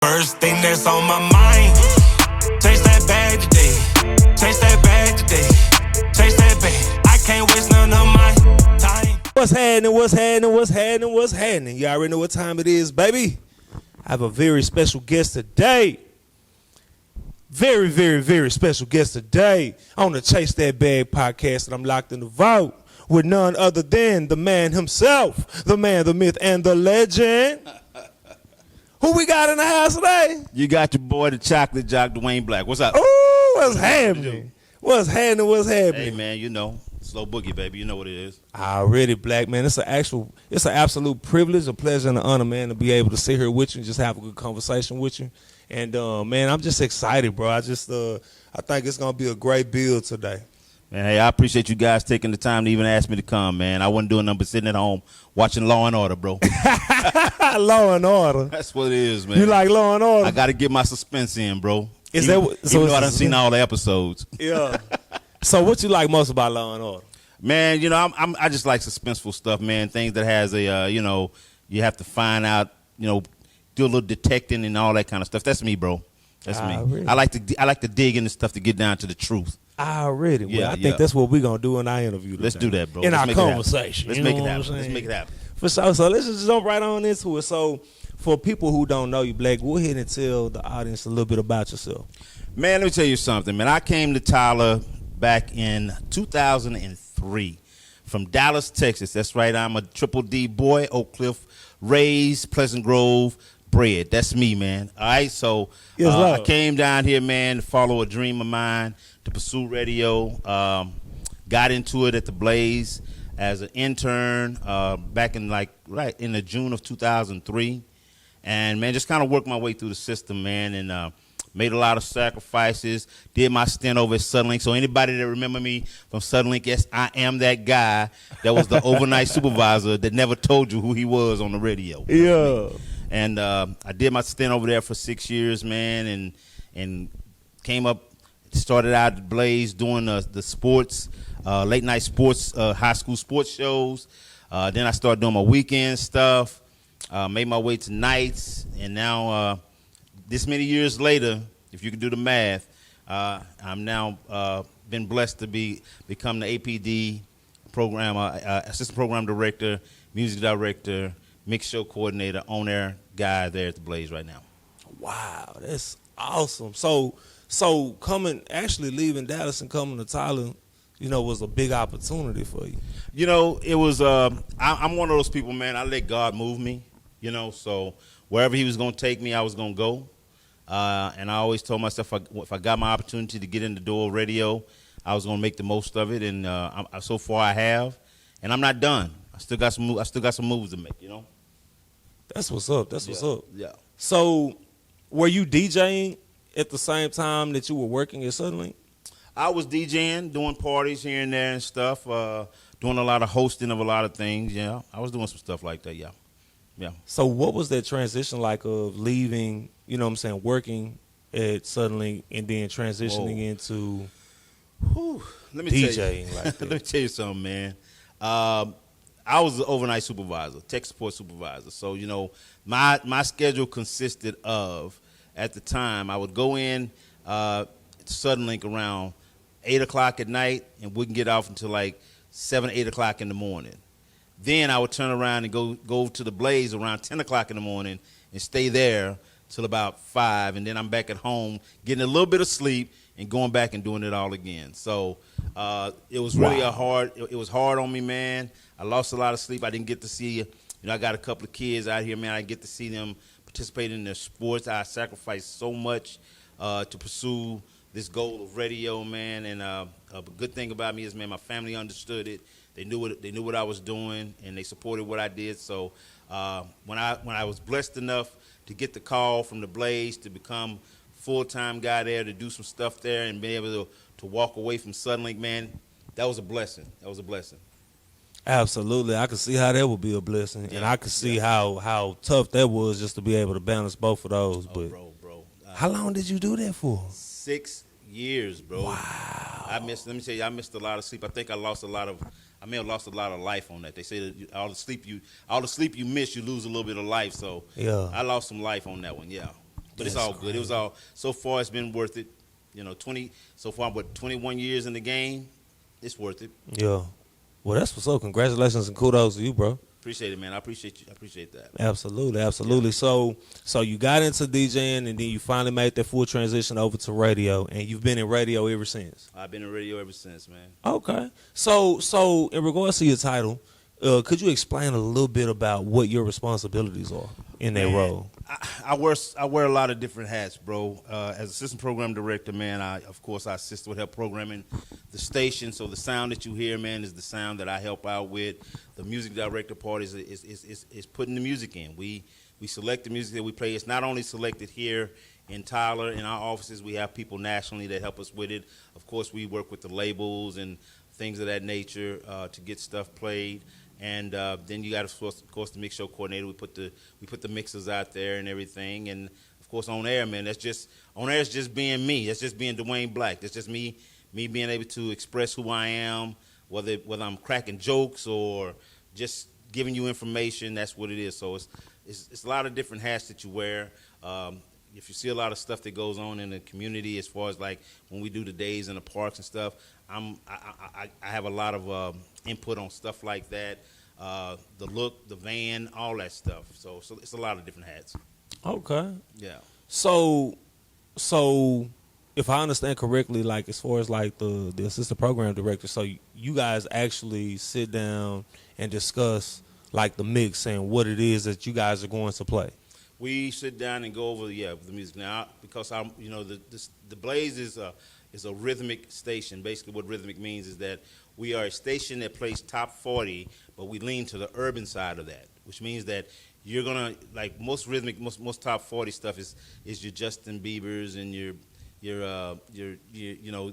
First thing that's on my mind. Chase that bag today. Chase that bag today. Chase that bag. I can't waste none of my time. What's happening? What's happening? What's happening? What's happening? You already know what time it is, baby. I have a very special guest today. Very, very, very special guest today on the Chase That Bag podcast, and I'm locked in the vault with none other than the man himself, the man, the myth, and the legend. Who we got in the house today? You got your boy, the chocolate jock, Dewayne Blaq. What's up? Ooh, what's happening? What's happening? What's happening? Hey, man, you know, slow boogie, baby. You know what it is. Already, Black man. It's an absolute privilege, a pleasure, and an honor, man, to be able to sit here with you and just have a good conversation with you. And man, I'm just excited, bro. I think it's gonna be a great build today. Man, hey, I appreciate you guys taking the time to even ask me to come, man. I wasn't doing nothing but sitting at home watching Law and Order, bro. Law and Order. That's what it is, man. You like Law and Order? I got to get my suspense in, bro. Is even, that what, so even though I done seen all the episodes? Yeah. So what you like most about Law and Order? Man, you know, I just like suspenseful stuff, man. Things that has a, you know, you have to find out, you know, do a little detecting and all that kind of stuff. That's me, bro. That's me. Really? I like to dig into stuff to get down to the truth. Already. Well, Yeah, I think that's what we're going to do in our interview today. Let's do that, bro. In Let's our make it happen. conversation. Let's make it happen. Let's make it happen. For sure. So let's just jump right on into it. So for people who don't know you, Blaq, go ahead and tell the audience a little bit about yourself. Man, let me tell you something, man. I came to Tyler back in 2003 from Dallas, Texas. That's right. I'm a Triple D boy, Oak Cliff, raised, Pleasant Grove, bred. That's me, man. All right, so Yes, I came down here, man, to follow a dream of mine, to pursue radio. Got into it at the Blaze as an intern back in in the June of 2003. And, man, just kind of worked my way through the system, man, and made a lot of sacrifices, did my stint over at Suddenlink. So anybody that remember me from Suddenlink, yes, I am that guy that was the overnight supervisor that never told you who he was on the radio. Yeah. And I did my stint over there for 6 years, man, and came up, started out at Blaze doing the sports, late night sports, high school sports shows. Then I started doing my weekend stuff, made my way to nights, and now this many years later, if you can do the math, I'm now been blessed to become the APD program, assistant program director, music director, mix show coordinator, on-air guy there at the Blaze right now. Wow, that's awesome. So leaving Dallas and coming to Tyler, you know, was a big opportunity for you. You know, it was, I'm one of those people, man, I let God move me, you know, so wherever he was going to take me, I was going to go. And I always told myself if I got my opportunity to get in the door of radio, I was going to make the most of it. And so far I have, and I'm not done. I still got some moves to make, you know. That's what's up. That's what's up. Yeah. So, were you DJing at the same time that you were working at Suddenlink? I was DJing, doing parties here and there and stuff, doing a lot of hosting of a lot of things. Yeah, I was doing some stuff like that. Yeah. Yeah. So, what was that transition like of leaving? You know what I'm saying, working at Suddenlink and then transitioning into let me DJing tell you, like that? Let me tell you something, man. I was an overnight supervisor, tech support supervisor. So, you know, my schedule consisted of, at the time, I would go in to Suddenlink around 8 o'clock at night, and wouldn't get off until like 7, 8 o'clock in the morning. Then I would turn around and go to the Blaze around 10 o'clock in the morning and stay there till about 5, and then I'm back at home getting a little bit of sleep and going back and doing it all again. So it was really it was hard on me, man. I lost a lot of sleep. I didn't get to see, you know, I got a couple of kids out here, man. I get to see them participate in their sports. I sacrificed so much to pursue this goal of radio, man. And a good thing about me is, man, my family understood it. They knew what I was doing, and they supported what I did. So when I was blessed enough to get the call from the Blaze to become full-time guy there, to do some stuff there and be able to walk away from Suddenlink, man, that was a blessing. That was a blessing. Absolutely. I could see how that would be a blessing, and I could see how tough that was just to be able to balance both of those. Oh, but bro. How long did you do that for? 6 years, bro. Wow. Let me tell you, I missed a lot of sleep. I think I may have lost a lot of life on that. They say that all the sleep you miss, you lose a little bit of life. So yeah, I lost some life on that one. Yeah. But it's all good. It was all so far. It's been worth it. 20 so far. But 21 years in the game, it's worth it. Yeah. Well, that's what's up. Congratulations and kudos to you, bro. Appreciate it, man. I appreciate you. I appreciate that. Absolutely, absolutely. Yeah. So you got into DJing, and then you finally made that full transition over to radio, and you've been in radio ever since. I've been in radio ever since, man. Okay. So in regards to your title, could you explain a little bit about what your responsibilities are in that role? I wear a lot of different hats, bro. As assistant program director, man, I assist with help programming the station. So the sound that you hear, man, is the sound that I help out with. The music director part is putting the music in. We select the music that we play. It's not only selected here in Tyler in our offices. We have people nationally that help us with it. Of course, we work with the labels and things of that nature to get stuff played. And then you got, of course, the mix show coordinator. We put the mixers out there and everything. And of course, on air, man, on air is just being me. That's just being Dewayne Blaq. That's just me being able to express who I am, whether I'm cracking jokes or just giving you information. That's what it is. So it's a lot of different hats that you wear. If you see a lot of stuff that goes on in the community, as far as like when we do the days in the parks and stuff, I have a lot of input on stuff like that, the look, the van, all that stuff. So it's a lot of different hats. Okay. Yeah. So if I understand correctly, like as far as like the assistant program director, so you guys actually sit down and discuss like the mix and what it is that you guys are going to play. We sit down and go over the music now because the Blaze is a rhythmic station. Basically, what rhythmic means is that we are a station that plays top 40, but we lean to the urban side of that, which means that you're gonna like most rhythmic, most top 40 stuff is your Justin Bieber's and your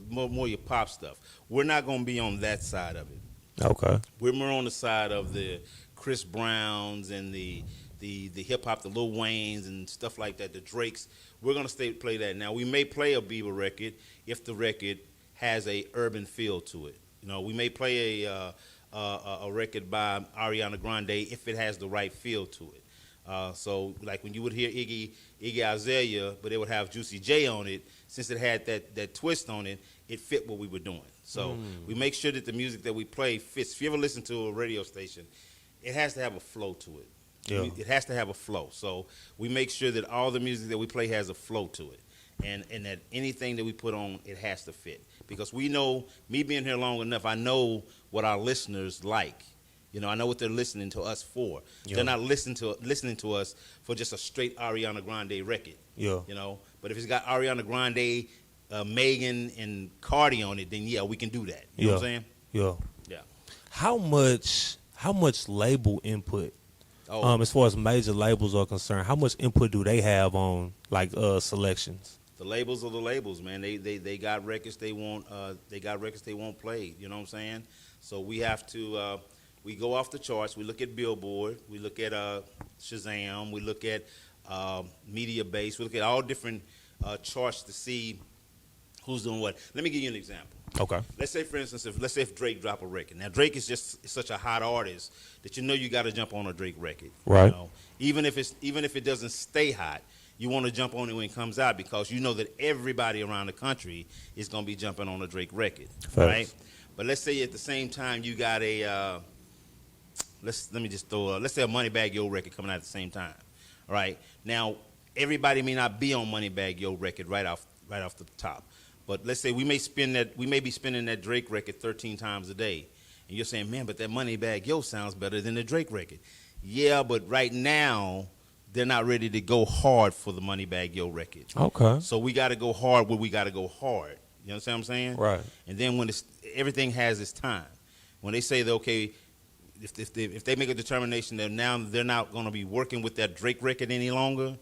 more your pop stuff. We're not gonna be on that side of it. Okay. We're more on the side of the Chris Browns and the hip hop, the Lil Waynes and stuff like that, the Drakes. We're gonna play that. Now we may play a Bieber record if the record has a urban feel to it. We may play a record by Ariana Grande if it has the right feel to it. So like when you would hear Iggy Azalea, but it would have Juicy J on it, since it had that twist on it, it fit what we were doing. So we make sure that the music that we play fits. If you ever listen to a radio station, it has to have a flow to it. Yeah. It has to have a flow. So we make sure that all the music that we play has a flow to it. And that anything that we put on, it has to fit. Because we know, me being here long enough, I know what our listeners like. I know what they're listening to us for. Yeah. They're not listening to us for just a straight Ariana Grande record. Yeah. But if it's got Ariana Grande, Megan, and Cardi on it, then yeah, we can do that. You know what I'm saying? Yeah. Yeah. How much label input? As far as major labels are concerned, how much input do they have on like selections? The labels are the labels, man. They got records they want. They got records they won't play. You know what I'm saying? So we have to. We go off the charts. We look at Billboard. We look at Shazam. We look at Media Base. We look at all different charts to see who's doing what. Let me give you an example. Okay. Let's say, for instance, if Drake drop a record. Now, Drake is such a hot artist that you got to jump on a Drake record. Right. Even if it doesn't stay hot, you want to jump on it when it comes out because you know that everybody around the country is going to be jumping on a Drake record. Facts. Right? But let's say at the same time you got a let's say a Moneybagg Yo record coming out at the same time. All right. Now, everybody may not be on Moneybagg Yo record right off the top. But let's say we may be spinning that Drake record 13 times a day. And you're saying, man, but that Moneybagg Yo sounds better than the Drake record. Yeah, but right now, they're not ready to go hard for the Moneybagg Yo record. Okay. So we got to go hard where we got to go hard. You understand what I'm saying? Right. And then when everything has its time. When they say that, okay, if they make a determination that now they're not going to be working with that Drake record any longer,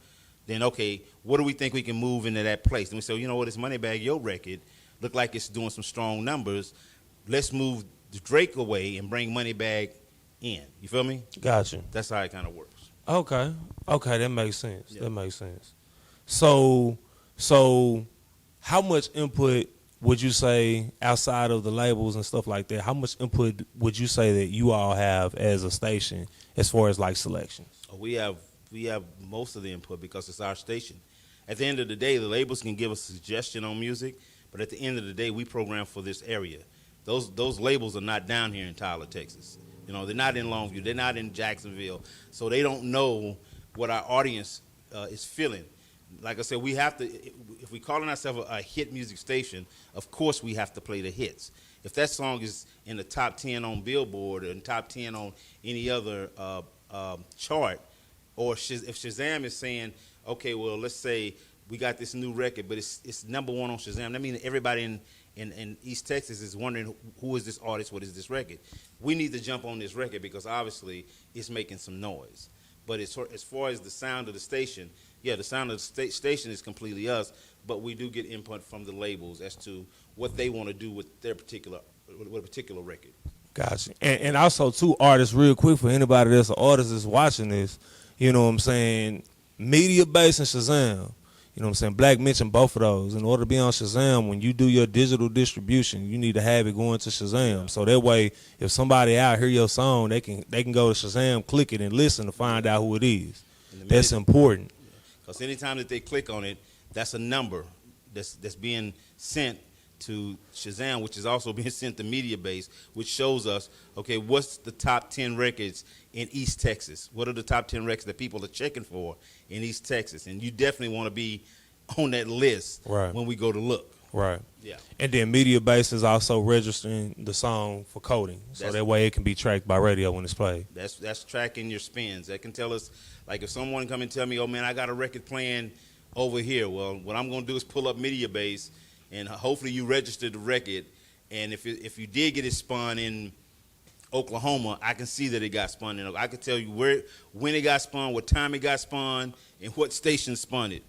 then, okay, what do we think we can move into that place? And we say, you know what, this Moneybagg Yo record look like it's doing some strong numbers. Let's move the Drake away and bring Moneybagg in. You feel me? Gotcha. That's how it kind of works. Okay, that makes sense. Yeah. That makes sense. So how much input would you say outside of the labels and stuff like that? How much input would you say that you all have as a station as far as like selections? We have most of the input because it's our station. At the end of the day, the labels can give us suggestion on music, but at the end of the day, we program for this area. Those labels are not down here in Tyler, Texas. You know, they're not in Longview. They're not in Jacksonville. So they don't know what our audience is feeling. Like I said, we have to, if we calling ourselves a hit music station, of course we have to play the hits. If that song is in the top 10 on Billboard or in top 10 on any other chart, or if Shazam is saying, okay, well, let's say we got this new record, but it's number one on Shazam. That means everybody in East Texas is wondering, who is this artist, what is this record? We need to jump on this record because obviously it's making some noise. But as far as the sound of the station, yeah, the sound of the station is completely us, but we do get input from the labels as to what they want to do with their particular record. Gotcha. And also, too, artists, real quick, for anybody that's an artist that's watching this, you know what I'm saying, Media Base and Shazam. You know what I'm saying? Blaq mentioned both of those. In order to be on Shazam, when you do your digital distribution, you need to have it going to Shazam. So that way, if somebody out hear your song, they can go to Shazam, click it, and listen to find out who it is. That's important. Because anytime that they click on it, that's a number that's being sent to Shazam, which is also being sent to Media Base, which shows us, okay, what's the top 10 records in East Texas? What are the top 10 records that people are checking for in East Texas? And you definitely want to be on that list when we go to look. Right. Yeah. And then Media Base is also registering the song for coding, so that way it can be tracked by radio when it's played. That's tracking your spins. That can tell us, like if someone come and tell me, oh, man, I got a record playing over here. Well, what I'm going to do is pull up Media Base, and hopefully you registered the record. And if you did get it spun in Oklahoma, I can see that it got spun in. I can tell you when it got spun, what time it got spun, and what station spun it.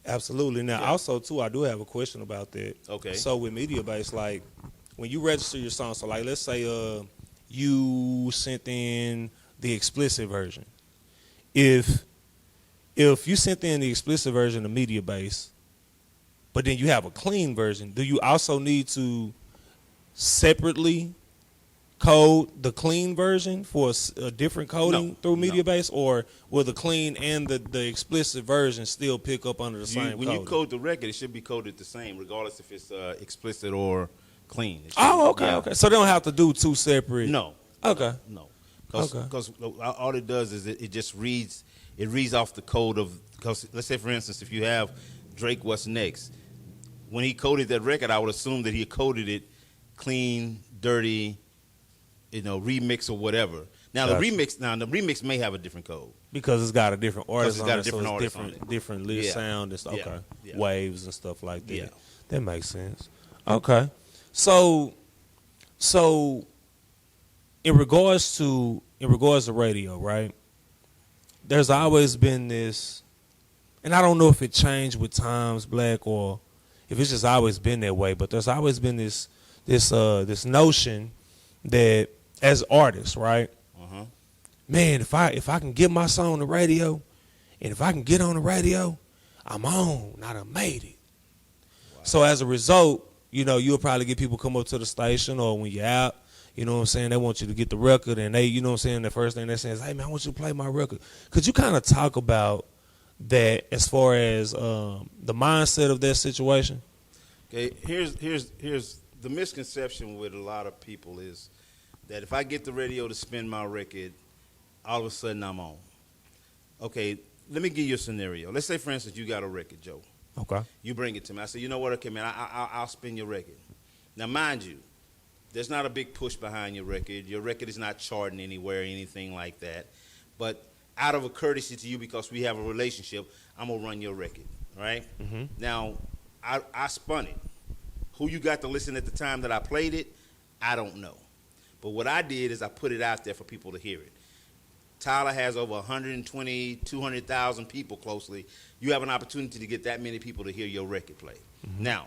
Absolutely. Now, also, too, I do have a question about that. Okay. So with Media Base, like, when you register your song, so, like, let's say you sent in the explicit version. If you sent in the explicit version of Media Base, but then you have a clean version, do you also need to separately code the clean version for a different coding through Media Base, or will the clean and the explicit version still pick up under the same When coding? you code the record, it should be coded the same, regardless if it's explicit or clean. Okay. So they don't have to do two separate. No. Okay. No. Because all it does is it just reads off the code of, because let's say, for instance, if you have Drake What's Next, when he coded that record, I would assume that he coded it clean, dirty, remix or whatever. Now the remix may have a different code Because it's got a different artist on it, different lyric Yeah. sound and stuff. Yeah. Okay. Yeah. Waves and stuff like that. Yeah. That makes sense. Okay. So in regards to radio, right? There's always been this, and I don't know if it changed with times, Blaq, or if it's just always been that way, but there's always been this notion that as artists, right? Uh-huh. Man, if I can get my song on the radio, and if I can get on the radio, I'm on. I done made it. Wow. So as a result, you'll probably get people come up to the station, or when you're out, you know what I'm saying, they want you to get the record, and they, you know what I'm saying, the first thing they're saying is, hey, man, I want you to play my record. Could you kind of talk about that as far as the mindset of that situation? Okay, here's the misconception with a lot of people is that if I get the radio to spin my record, all of a sudden I'm on. Okay, let me give you a scenario. Let's say, for instance, you got a record, Joe. Okay. You bring it to me. I say, you know what? Okay, man, I'll spin your record. Now, mind you, there's not a big push behind your record. Your record is not charting anywhere or anything like that. But out of a courtesy to you, because we have a relationship, I'm going to run your record, right? Mm-hmm. Now, I spun it. Who you got to listen at the time that I played it, I don't know. But what I did is I put it out there for people to hear it. Tyler has over 120, 200,000 people closely. You have an opportunity to get that many people to hear your record play. Mm-hmm. Now,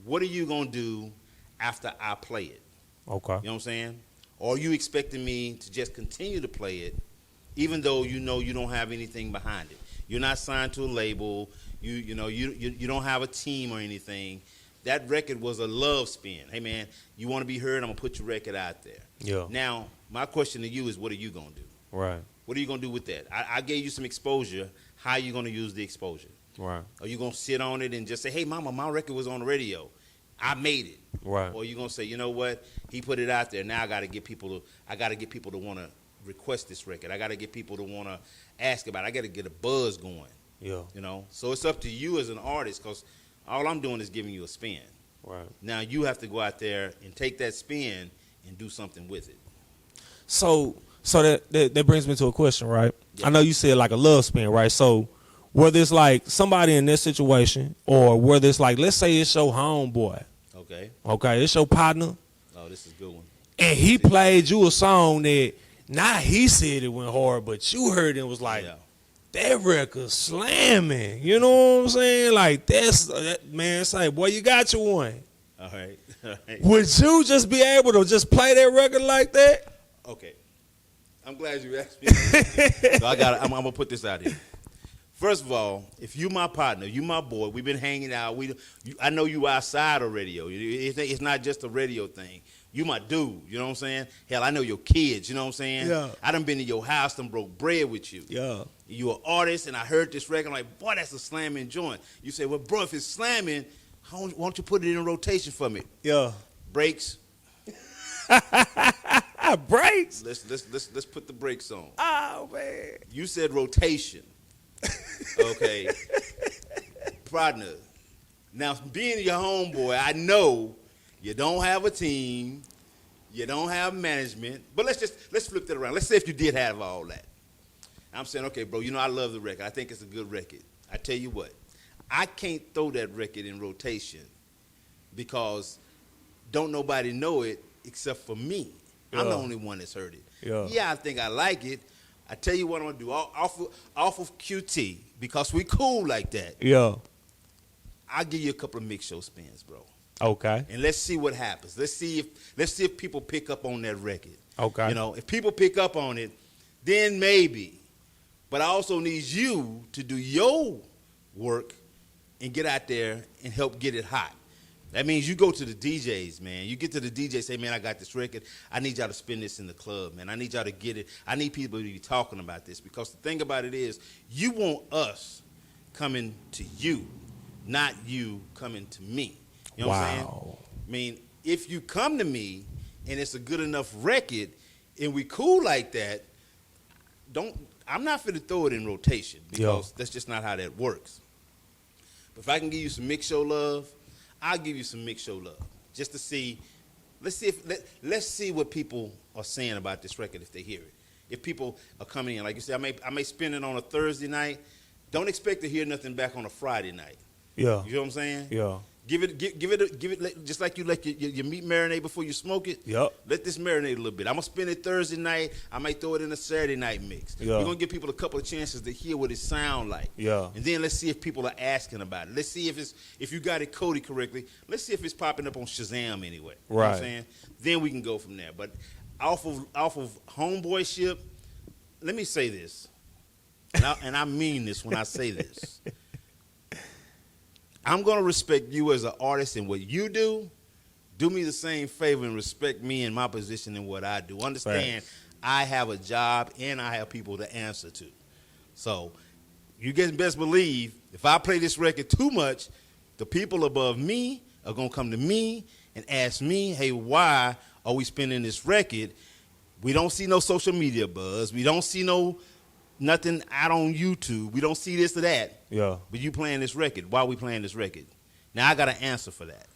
what are you going to do after I play it? Okay. You know what I'm saying? Or are you expecting me to just continue to play it, even though you don't have anything behind it? You're not signed to a label. You don't have a team or anything. That record was a love spin. Hey, man, you want to be heard? I'm going to put your record out there. Yeah. Now, my question to you is, what are you going to do? Right. What are you going to do with that? I gave you some exposure. how you gonna use the exposure. Right. Are you gonna sit on it and just say, "Hey, mama, my record was on the radio. I made it." Right. Or you gonna say, "You know what? He put it out there. Now I gotta get people to want to request this record. I gotta get people to want to ask about it. I gotta get a buzz going." Yeah. You know. So it's up to you as an artist, because all I'm doing is giving you a spin. Right. Now you have to go out there and take that spin and do something with it. So that brings me to a question, right? Yeah. I know you said like a love spin, right? So whether it's like somebody in this situation, or whether it's like, let's say it's your homeboy, okay, it's your partner, Oh, this is a good one. and he played you a song that not he said it went hard, but you heard it and was like, Yeah. that record slamming. You know what I'm saying? Like man, it's like, boy, you got your one. All right. All right. Would you just be able to just play that record like that? Okay. I'm glad you asked me. So I'm gonna put this out here. First of all, if you my partner, you my boy, we've been hanging out. I know you outside of radio. It's not just a radio thing. You my dude, you know what I'm saying? Hell, I know your kids, you know what I'm saying? Yeah. I done been to your house, done broke bread with you. Yeah. You an artist, and I heard this record. I'm like, boy, that's a slamming joint. You say, well, bro, if it's slamming, why don't you put it in rotation for me? Yeah. Brakes. Breaks. Let's put the brakes on. Oh man. You said rotation. Okay. Partner. Now, being your homeboy, I know you don't have a team, you don't have management, but let's flip that around. Let's say if you did have all that. I'm saying, okay, bro, you know I love the record. I think it's a good record. I tell you what, I can't throw that record in rotation because don't nobody know it except for me. I'm the only one that's heard it. Yeah, I think I like it. I tell you what I'm gonna do off of QT, because we cool like that. Yeah. I'll give you a couple of mix show spins, bro. Okay. And let's see what happens. Let's see if people pick up on that record. Okay. You know, if people pick up on it, then maybe. But I also need you to do your work and get out there and help get it hot. That means you go to the DJs, man. You get to the DJ, say, man, I got this record. I need y'all to spin this in the club, man. I need y'all to get it. I need people to be talking about this, because the thing about it is you want us coming to you, not you coming to me. You know what I'm saying? I mean, if you come to me and it's a good enough record and we cool like that, I'm not finna throw it in rotation, because that's just not how that works. But if I can give you some mix show love, I'll give you some mix show love, just to see. Let's see what people are saying about this record if they hear it. If people are coming in, like you said, I may spin it on a Thursday night. Don't expect to hear nothing back on a Friday night. Yeah. You know what I'm saying? Yeah. Give it just like you let your meat marinate before you smoke it. Yep. Let this marinate a little bit. I'm gonna spin it Thursday night. I might throw it in a Saturday night mix. Yeah. We're gonna give people a couple of chances to hear what it sound like. Yeah. And then let's see if people are asking about it. Let's see if you got it coded correctly. Let's see if it's popping up on Shazam anyway. You know what I'm saying? Then we can go from there. But off of homeboyship, let me say this, and I mean this when I say this. I'm going to respect you as an artist and what you do. Do me the same favor and respect me in my position and what I do. Understand, I have a job and I have people to answer to. So you guys best believe if I play this record too much, the people above me are going to come to me and ask me, hey, why are we spinning this record? We don't see no social media buzz. We don't see nothing out on YouTube. We don't see this or that. Yeah. But you playing this record. Why are we playing this record? Now I got an answer for that.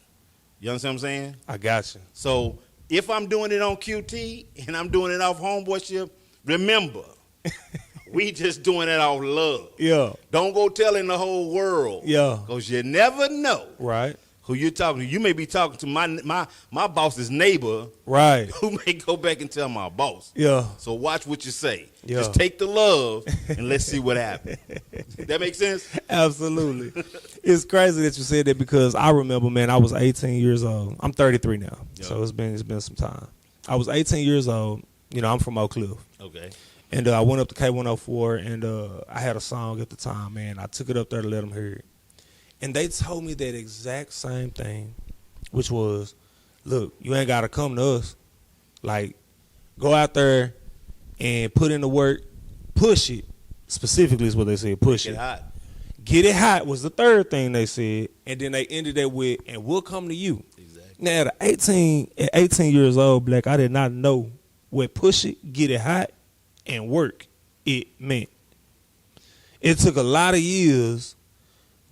You understand what I'm saying? I got you. So if I'm doing it on QT and I'm doing it off homeboyship, remember, we just doing it off love. Yeah. Don't go telling the whole world. Yeah. Because you never know. Right. Who you're talking to. You may be talking to my boss's neighbor. Right. Who may go back and tell my boss. Yeah. So watch what you say. Yeah. Just take the love and let's see what happens. That make sense? Absolutely. It's crazy that you said that, because I remember, man, I was 18 years old. I'm 33 now. Yep. So it's been some time. I was 18 years old. You know, I'm from Oak Cliff. Okay. And I went up to K104, and I had a song at the time, man. I took it up there to let them hear it. And they told me that exact same thing, which was, look, you ain't got to come to us. Like, go out there and put in the work, push it, specifically is what they said. Push Get it. hot. Get it hot was the third thing they said, and then they ended that with, and we'll come to you. Exactly. Now, at 18 years old, Black, I did not know what push it, get it hot, and work it meant. It took a lot of years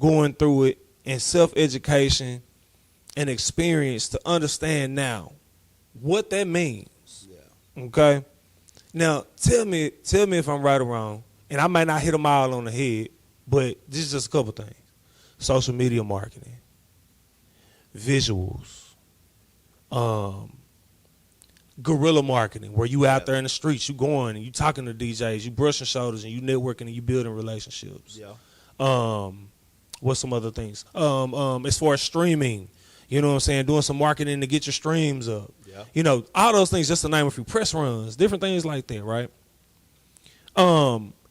going through it and self-education and experience to understand now what that means. Yeah. Okay? Now, tell me if I'm right or wrong, and I might not hit them all on the head, but this is just a couple things. Social media marketing, visuals, guerrilla marketing, where you out there in the streets, you going and you talking to DJs, you brushing shoulders and you networking and you building relationships. Yeah. What's some other things? As far as streaming, you know what I'm saying, doing some marketing to get your streams up. Yeah. You know, all those things, just to name a few, press runs, different things like that, right?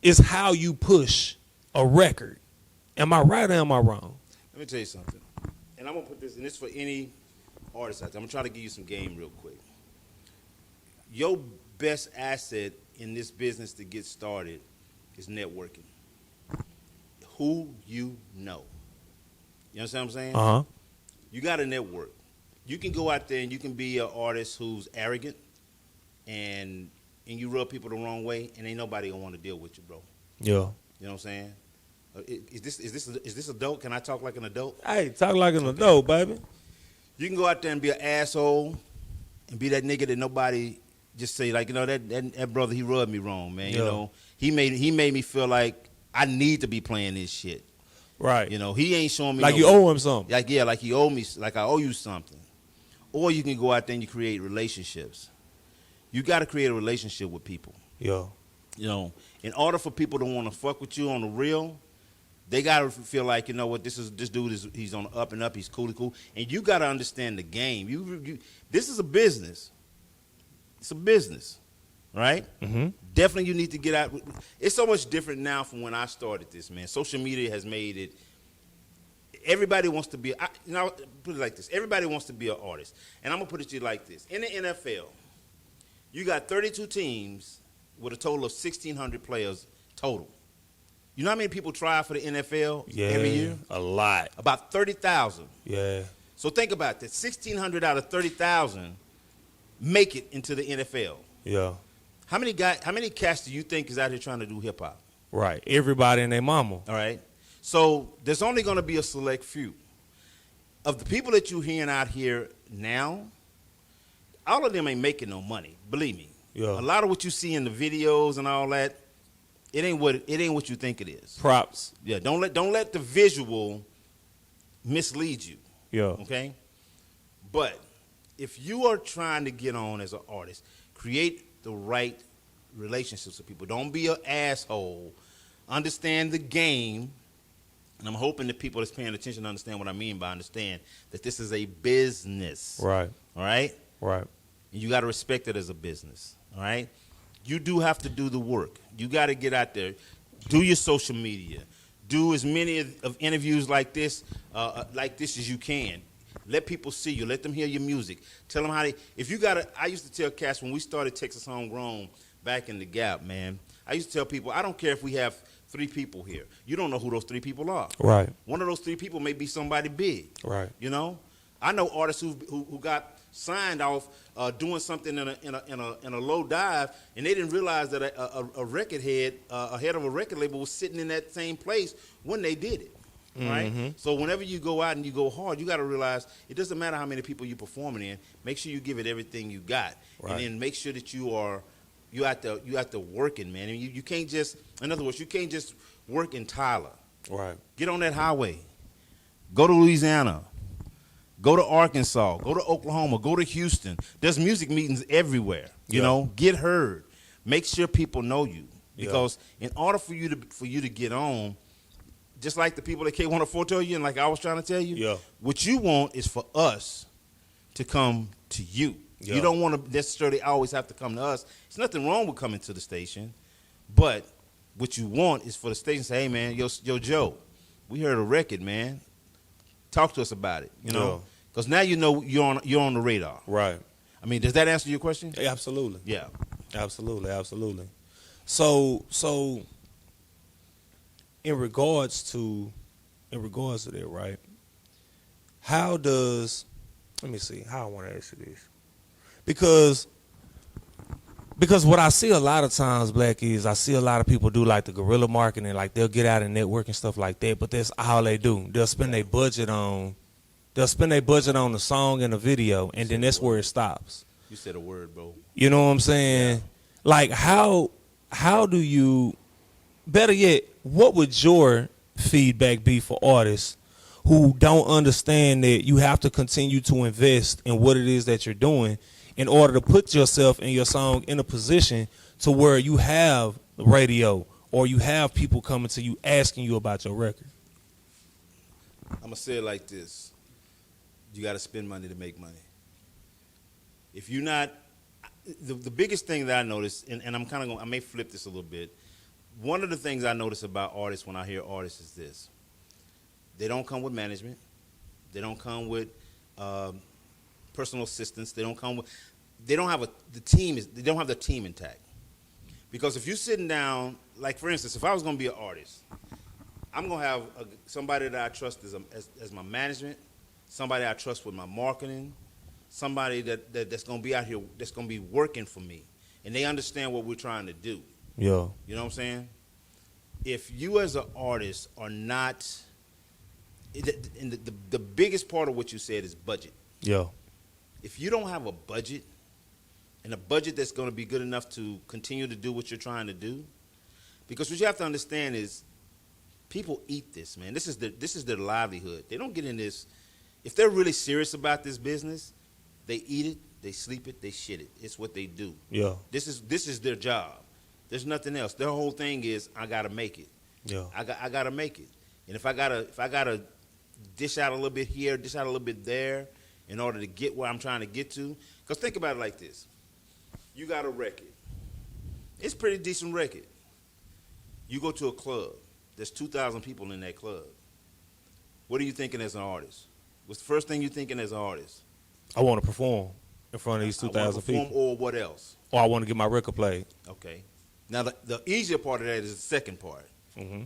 Is how you push a record. Am I right or am I wrong? Let me tell you something. And I'm going to put this, and this is for any artist out there. I'm going to try to give you some game real quick. Your best asset in this business to get started is networking. Who you know. You understand what I'm saying? Uh-huh. You got to network. You can go out there and you can be an artist who's arrogant and you rub people the wrong way, and ain't nobody going to want to deal with you, bro. Yeah. You know what I'm saying? Is this adult? Can I talk like an adult? Hey, talk like an adult, baby. You can go out there and be an asshole and be that nigga that nobody just say, like, you know, that brother, he rubbed me wrong, man. Yeah. You know, he made me feel like I need to be playing this shit. Right. You know, he ain't showing me like no, you owe him something. like he owe me, like I owe you something. Or you can go out there and you create relationships. You got to create a relationship with people. Yeah. You know, in order for people to want to fuck with you on the real, they got to feel like, you know what, this dude he's on the up and up, he's cool, and you got to understand the game. This is a business. It's a business, right? Mm-hmm. Definitely, you need to get out. It's so much different now from when I started this, man. Social media has made it. Everybody wants to be. Put it like this: everybody wants to be an artist, and I'm gonna put it to you like this: in the NFL, you got 32 teams with a total of 1,600 players total. You know how many people try for the NFL every year? A lot. About 30,000. Yeah. So think about that: 1,600 out of 30,000 make it into the NFL. Yeah. How many cats do you think is out here trying to do hip hop? Right. Everybody and their mama. All right. So there's only going to be a select few of the people that you're hearing out here now. All of them ain't making no money. Believe me. Yeah. A lot of what you see in the videos and all that, it ain't what you think it is. Props. Yeah. Don't let the visual mislead you. Yeah. Okay. But if you are trying to get on as an artist, create the right relationships with people. Don't be an asshole. Understand the game. And I'm hoping that people that's paying attention understand what I mean by understand that this is a business. Right. All right? Right. And you got to respect it as a business. All right? You do have to do the work. You got to get out there. Do your social media. Do as many of interviews like this as you can. Let people see you. Let them hear your music. Tell them how they. If you got I used to tell cats when we started Texas Homegrown back in the Gap, man. I used to tell people, I don't care if we have 3 people here. You don't know who those 3 people are. Right. One of those 3 people may be somebody big. Right. You know, I know artists who got signed off doing something in a low dive, and they didn't realize that a record head of a record label was sitting in that same place when they did it. Right? Mm-hmm. So whenever you go out and you go hard, you got to realize it doesn't matter how many people you're performing in. Make sure you give it everything you got. Right. And then make sure that you have to working, man. And you can't just, in other words, you can't just work in Tyler. Right. Get on that highway. Go to Louisiana. Go to Arkansas. Go to Oklahoma. Go to Houston. There's music meetings everywhere. You know, get heard. Make sure people know you. Because in order for you to get on, just like the people that K104 tell you, and like I was trying to tell you, what you want is for us to come to you. You don't want to necessarily always have to come to us. There's nothing wrong with coming to the station, but what you want is for the station to say, hey, man, yo, Joe, we heard a record, man. Talk to us about it, you know? Because now you know you're on the radar. Right. I mean, does that answer your question? Absolutely. Yeah. Absolutely. So in regards to that, right? Let me see how I want to ask you this. Because what I see a lot of times, Black, is I see a lot of people do like the guerrilla marketing, like they'll get out and network and stuff like that, but that's all they do. They'll spend their budget on the song and the video, and then that's where it stops. You said a word, bro. You know what I'm saying? Yeah. Like how do you, better yet, what would your feedback be for artists who don't understand that you have to continue to invest in what it is that you're doing in order to put yourself and your song in a position to where you have radio or you have people coming to you asking you about your record? I'm going to say it like this. You got to spend money to make money. If you're not, the biggest thing that I noticed, and I'm kind of I may flip this a little bit. One of the things I notice about artists when I hear artists is this. They don't come with management. They don't come with personal assistance. They don't have the team intact. Because if you're sitting down, like for instance, if I was going to be an artist, I'm going to have somebody that I trust as my management, somebody I trust with my marketing, somebody that's going to be out here, that's going to be working for me, and they understand what we're trying to do. Yeah. You know what I'm saying? If you as an artist are not, and the biggest part of what you said is budget. Yeah. If you don't have a budget, and a budget that's going to be good enough to continue to do what you're trying to do, because what you have to understand is people eat this, man. This is their livelihood. They don't get in this. If they're really serious about this business, they eat it, they sleep it, they shit it. It's what they do. Yeah. This is their job. There's nothing else. Their whole thing is I gotta make it. Yeah. I gotta make it. And if I gotta dish out a little bit here, dish out a little bit there, in order to get where I'm trying to get to. Because think about it like this. You got a record. It's a pretty decent record. You go to a club. There's 2,000 people in that club. What are you thinking as an artist? What's the first thing you're thinking as an artist? I want to perform in front of these 2,000 people. Or what else? Or I want to get my record played. Okay. Now, the easier part of that is the second part. Mm-hmm.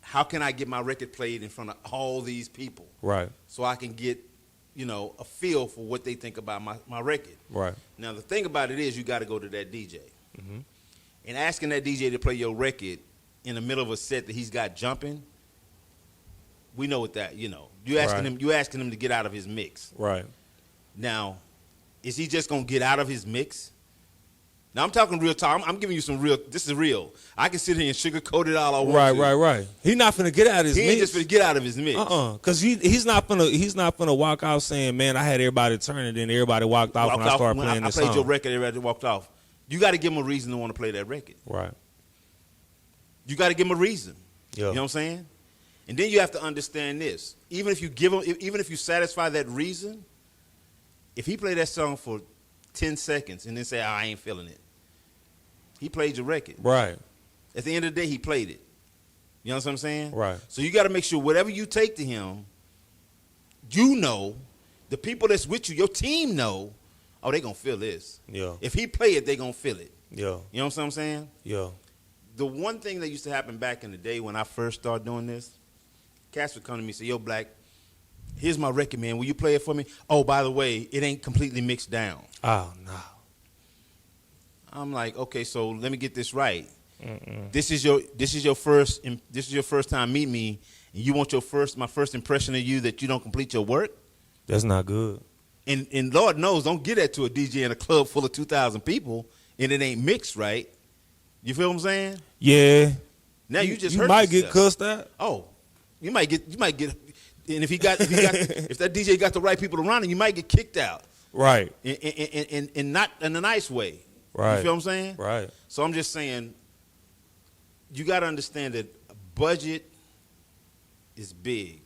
How can I get my record played in front of all these people? Right. So I can get, a feel for what they think about my record. Right. Now, the thing about it is you got to go to that DJ. Mm-hmm. And asking that DJ to play your record in the middle of a set that he's got jumping, we know what that, You asking him to get out of his mix. Right. Now, is he just going to get out of his mix? Now, I'm talking real talk. I'm giving you some real, this is real. I can sit here and sugarcoat it all I want to. Right. He's not finna get out of his mix. He ain't just finna get out of his mix. Because he's not finna walk out saying, man, I had everybody turning, then everybody walked off when I started playing this song. I played your record, everybody walked off. You got to give him a reason to want to play that record. Right. You got to give him a reason. Yeah. You know what I'm saying? And then you have to understand this. Even if you satisfy that reason, if he played that song for 10 seconds and then say, I ain't feeling it, he played your record. Right. At the end of the day, he played it. You know what I'm saying? Right. So you got to make sure whatever you take to him, the people that's with you, your team know, they going to feel this. Yeah. If he play it, they going to feel it. Yeah. You know what I'm saying? Yeah. The one thing that used to happen back in the day when I first started doing this, cats would come to me and say, yo, Blaq, here's my record, man. Will you play it for me? Oh, by the way, it ain't completely mixed down. Oh, no. I'm like, okay, so let me get this right. Mm-mm. This is your first time meeting me, and you want my first impression of you that you don't complete your work? That's not good. And Lord knows, don't get that to a DJ in a club full of 2,000 people, and it ain't mixed right. You feel what I'm saying? Yeah. Now you just you hurt might yourself. get cussed out. Oh, you might get, and if that DJ got the right people around him, you might get kicked out. Right. And not in a nice way. Right. You feel what I'm saying? Right. So I'm just saying, you got to understand that a budget is big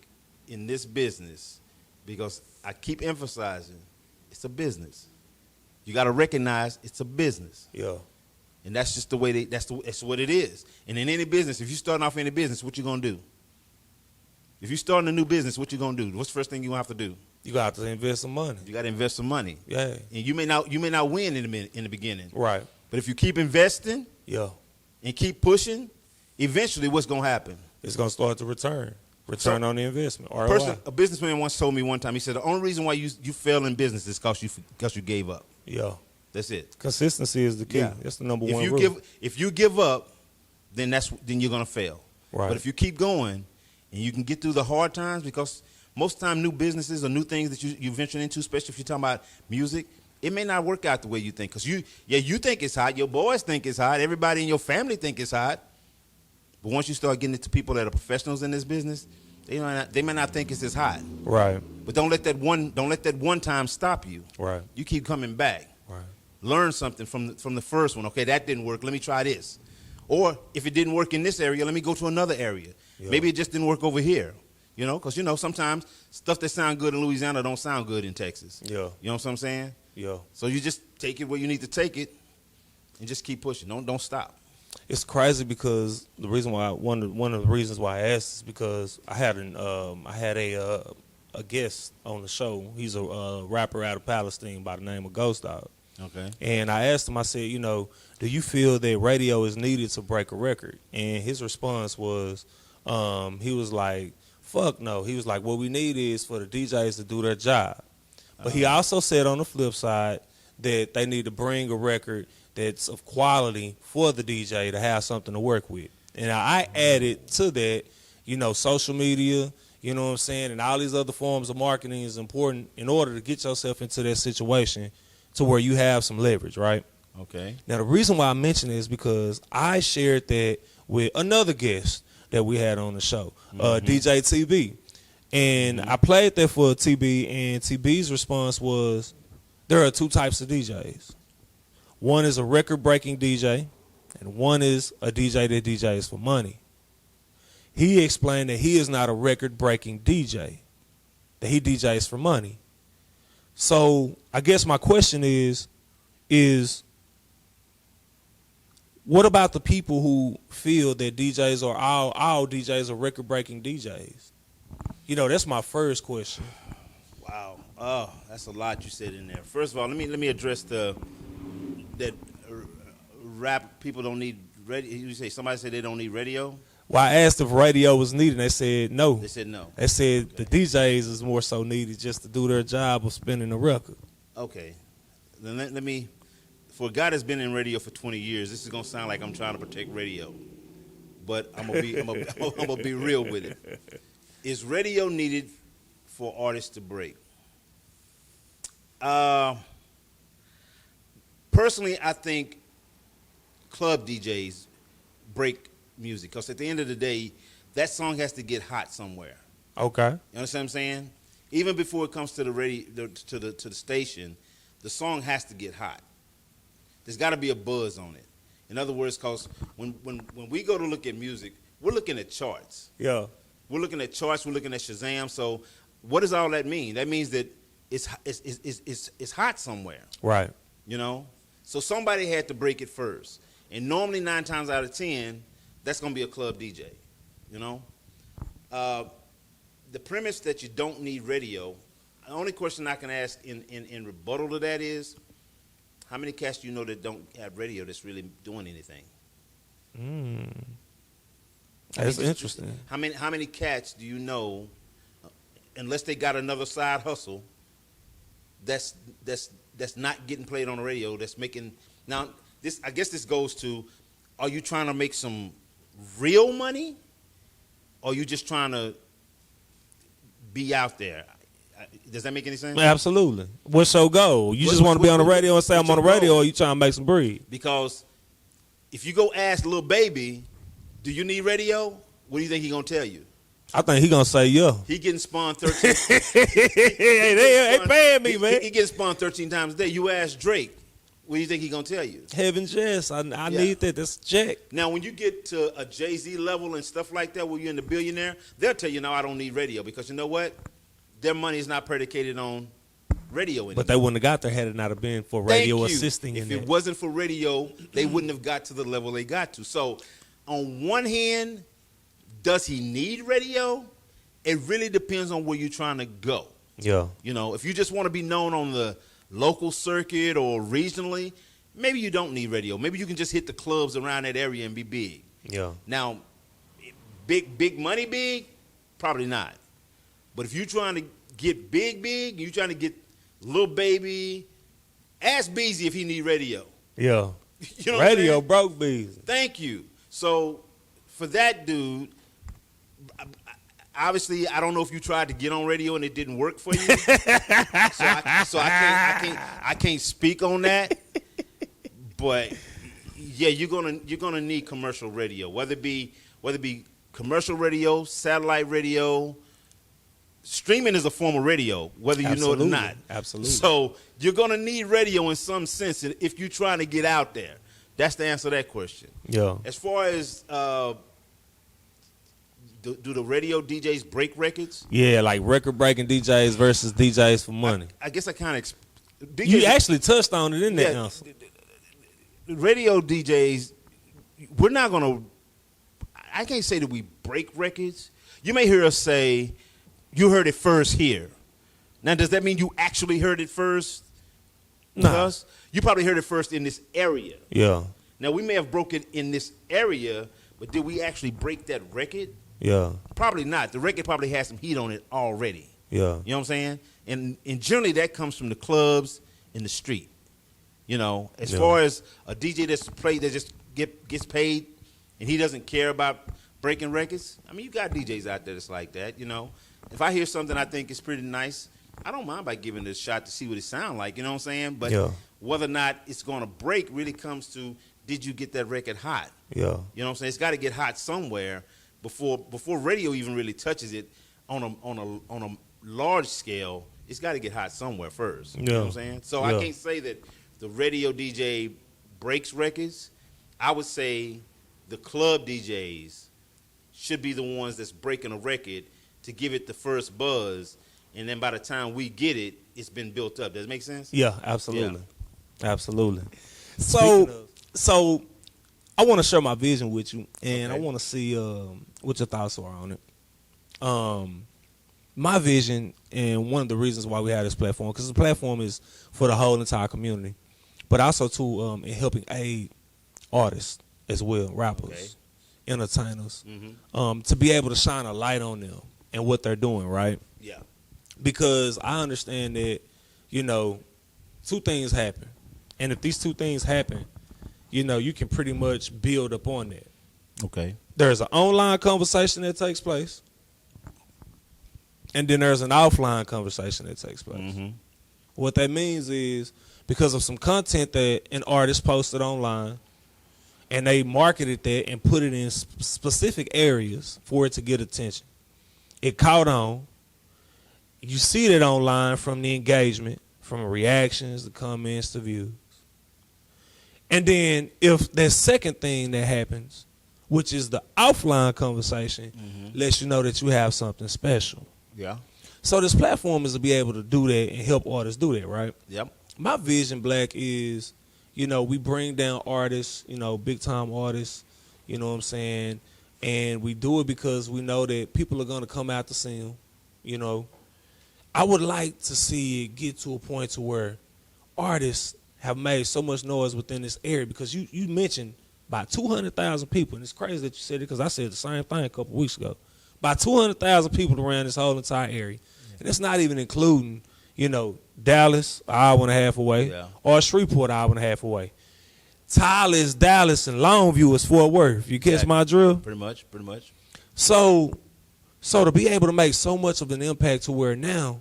in this business because I keep emphasizing it's a business. You got to recognize it's a business. Yeah. And that's just the way that's what it is. And in any business, if you're starting off any business, what you going to do? If you're starting a new business, what you going to do? What's the first thing you going to have to do? You got to invest some money. You got to invest some money. Yeah. And you may not win in the beginning. Right. But if you keep investing, yeah, and keep pushing, eventually what's going to happen? it's gonna start to return on the investment. A businessman once told me one time. He said the only reason why you fail in business is because you gave up. Yeah, that's it. Consistency is the key. Yeah. That's the number one rule. If you give up, then you're gonna fail. Right. But if you keep going and you can get through the hard times, because most time new businesses or new things that you venture into, especially if you're talking about music, it may not work out the way you think. Because you think it's hot, your boys think it's hot, everybody in your family think it's hot. But once you start getting into people that are professionals in this business, they may not think it's as hot. Right. But don't let that one time stop you. Right. You keep coming back. Right. Learn something from the first one. Okay, that didn't work. Let me try this. Or if it didn't work in this area, let me go to another area. Yeah. Maybe it just didn't work over here. Because sometimes stuff that sound good in Louisiana don't sound good in Texas. Yeah. You know what I'm saying? Yeah. So you just take it where you need to take it, and just keep pushing. Don't stop. It's crazy because the reason why one of the reasons why I asked is because I had a guest on the show. He's a rapper out of Palestine by the name of Ghost Dog. Okay. And I asked him, I said, do you feel that radio is needed to break a record? And his response was, he was like, fuck no. He was like, what we need is for the DJs to do their job. But he also said on the flip side that they need to bring a record that's of quality for the DJ to have something to work with. And I added to that, social media, you know what I'm saying, and all these other forms of marketing is important in order to get yourself into that situation to where you have some leverage, right? Okay. Now, the reason why I mention it is because I shared that with another guest that we had on the show, DJ TB. And I played that for TB, and TB's response was, there are two types of DJs. One is a record-breaking DJ, and one is a DJ that DJs for money. He explained that he is not a record-breaking DJ, that he DJs for money. So I guess my question is what about the people who feel that DJs are all DJs are record-breaking DJs? That's my first question. Wow. Oh, that's a lot you said in there. First of all, let me address that rap people don't need radio. You say somebody said they don't need radio? Well, I asked if radio was needed, and they said no. They said no. They said the DJs is more so needed just to do their job of spinning the record. Okay. Then let me, for a guy that's been in radio for 20 years, this is going to sound like I'm trying to protect radio. But I'm going to be real with it. Is radio needed for artists to break? Personally, I think club DJs break music because at the end of the day, that song has to get hot somewhere. Okay. You understand what I'm saying? Even before it comes to the radio, to the station, the song has to get hot. There's got to be a buzz on it. In other words, because when we go to look at music, we're looking at charts. Yeah. We're looking at charts. We're looking at Shazam. So what does all that mean? That means that it's hot somewhere. Right. So somebody had to break it first. And normally 9 times out of 10, that's going to be a club DJ. The premise that you don't need radio, the only question I can ask in rebuttal to that is, how many cats do you know that don't have radio that's really doing anything? That's interesting. How many cats do you know, unless they got another side hustle, that's not getting played on the radio, that's making now this I guess this goes to, are you trying to make some real money? Or are you just trying to be out there? Does that make any sense? Absolutely. What's your goal? You just want to be on the radio and say I'm on the radio, or you trying to make some bread? Because if you go ask Lil Baby, do you need radio? What do you think he gonna tell you? I think he gonna say yeah. He getting spun 13. they paying me, man. He getting spun 13 times a day. You ask Drake, what do you think he gonna tell you? Heavens, yes. I need that. That's check. Now, when you get to a Jay-Z level and stuff like that, where you're in the billionaire, they'll tell you, no, I don't need radio, because you know what? Their money is not predicated on radio anymore. But they wouldn't have got there had it not have been for radio assisting in it. If it wasn't for radio, they wouldn't have got to the level they got to. So, on one hand, does he need radio? It really depends on where you're trying to go. Yeah. If you just want to be known on the local circuit or regionally, maybe you don't need radio. Maybe you can just hit the clubs around that area and be big. Yeah. Now, big money big, probably not. But if you're trying to get big, you're trying to get Lil Baby, ask Beezy if he need radio. Yeah. You know what I'm Radio saying? broke Beezy. Thank you. So for that dude, obviously, I don't know if you tried to get on radio and it didn't work for you. so I can't speak on that. But yeah, you're gonna need commercial radio, whether it be commercial radio, satellite radio. Streaming is a form of radio, whether you know it or not. Absolutely. So you're gonna need radio in some sense if you're trying to get out there. That's the answer to that question. Yeah. As far as do the radio DJs break records? Yeah, like record breaking DJs versus DJs for money. I guess I kind of. You actually touched on it in that answer. The radio DJs, we're not gonna. I can't say that we break records. You may hear us say, "You heard it first here." Now, does that mean you actually heard it first? No. Because you probably heard it first in this area. Yeah. Now, we may have broken in this area, but did we actually break that record? Yeah. Probably not. The record probably has some heat on it already. Yeah. You know what I'm saying? And generally that comes from the clubs in the street. You know, as far as a DJ that just gets paid and he doesn't care about breaking records. I mean, you got DJs out there that's like that, you know. If I hear something I think is pretty nice, I don't mind by giving it a shot to see what it sounds like, you know what I'm saying? But whether or not it's going to break really comes to, did you get that record hot? Yeah. You know what I'm saying? It's got to get hot somewhere before radio even really touches it on a large scale. It's got to get hot somewhere first. You know what I'm saying? So I can't say that the radio DJ breaks records. I would say the club DJs should be the ones that's breaking a record to give it the first buzz, and then by the time we get it, it's been built up. Does it make sense? Yeah, absolutely. Yeah. Absolutely. So I want to share my vision with you, and I want to see what your thoughts are on it. My vision, and one of the reasons why we have this platform, because the platform is for the whole entire community, but also too in helping aid artists as well, rappers, entertainers, to be able to shine a light on them and what they're doing, right? Yeah. Because I understand that, you know, two things happen. And if these two things happen, you know, you can pretty much build upon that. Okay. There's an online conversation that takes place, and then there's an offline conversation that takes place. What that means is, because of some content that an artist posted online, and they marketed that and put it in specific areas for it to get attention. It caught on. You see that online from the engagement, from reactions, the comments, the views. And then if that second thing that happens, which is the offline conversation, lets you know that you have something special. Yeah. So this platform is to be able to do that and help artists do that, right? Yep. My vision, Blaq, is, you know, we bring down artists, you know, big-time artists, you know what I'm saying, and we do it because we know that people are going to come out to see them, you know. I would like to see it get to a point to where artists have made so much noise within this area, because you mentioned about 200,000 people, and it's crazy that you said it because I said the same thing a couple weeks ago. About 200,000 people around this whole entire area, and it's not even including, you know, Dallas, an hour and a half away, or Shreveport, an hour and a half away. Tyler is Dallas, and Longview is Fort Worth. You catch my drill? Pretty much. So to be able to make so much of an impact to where now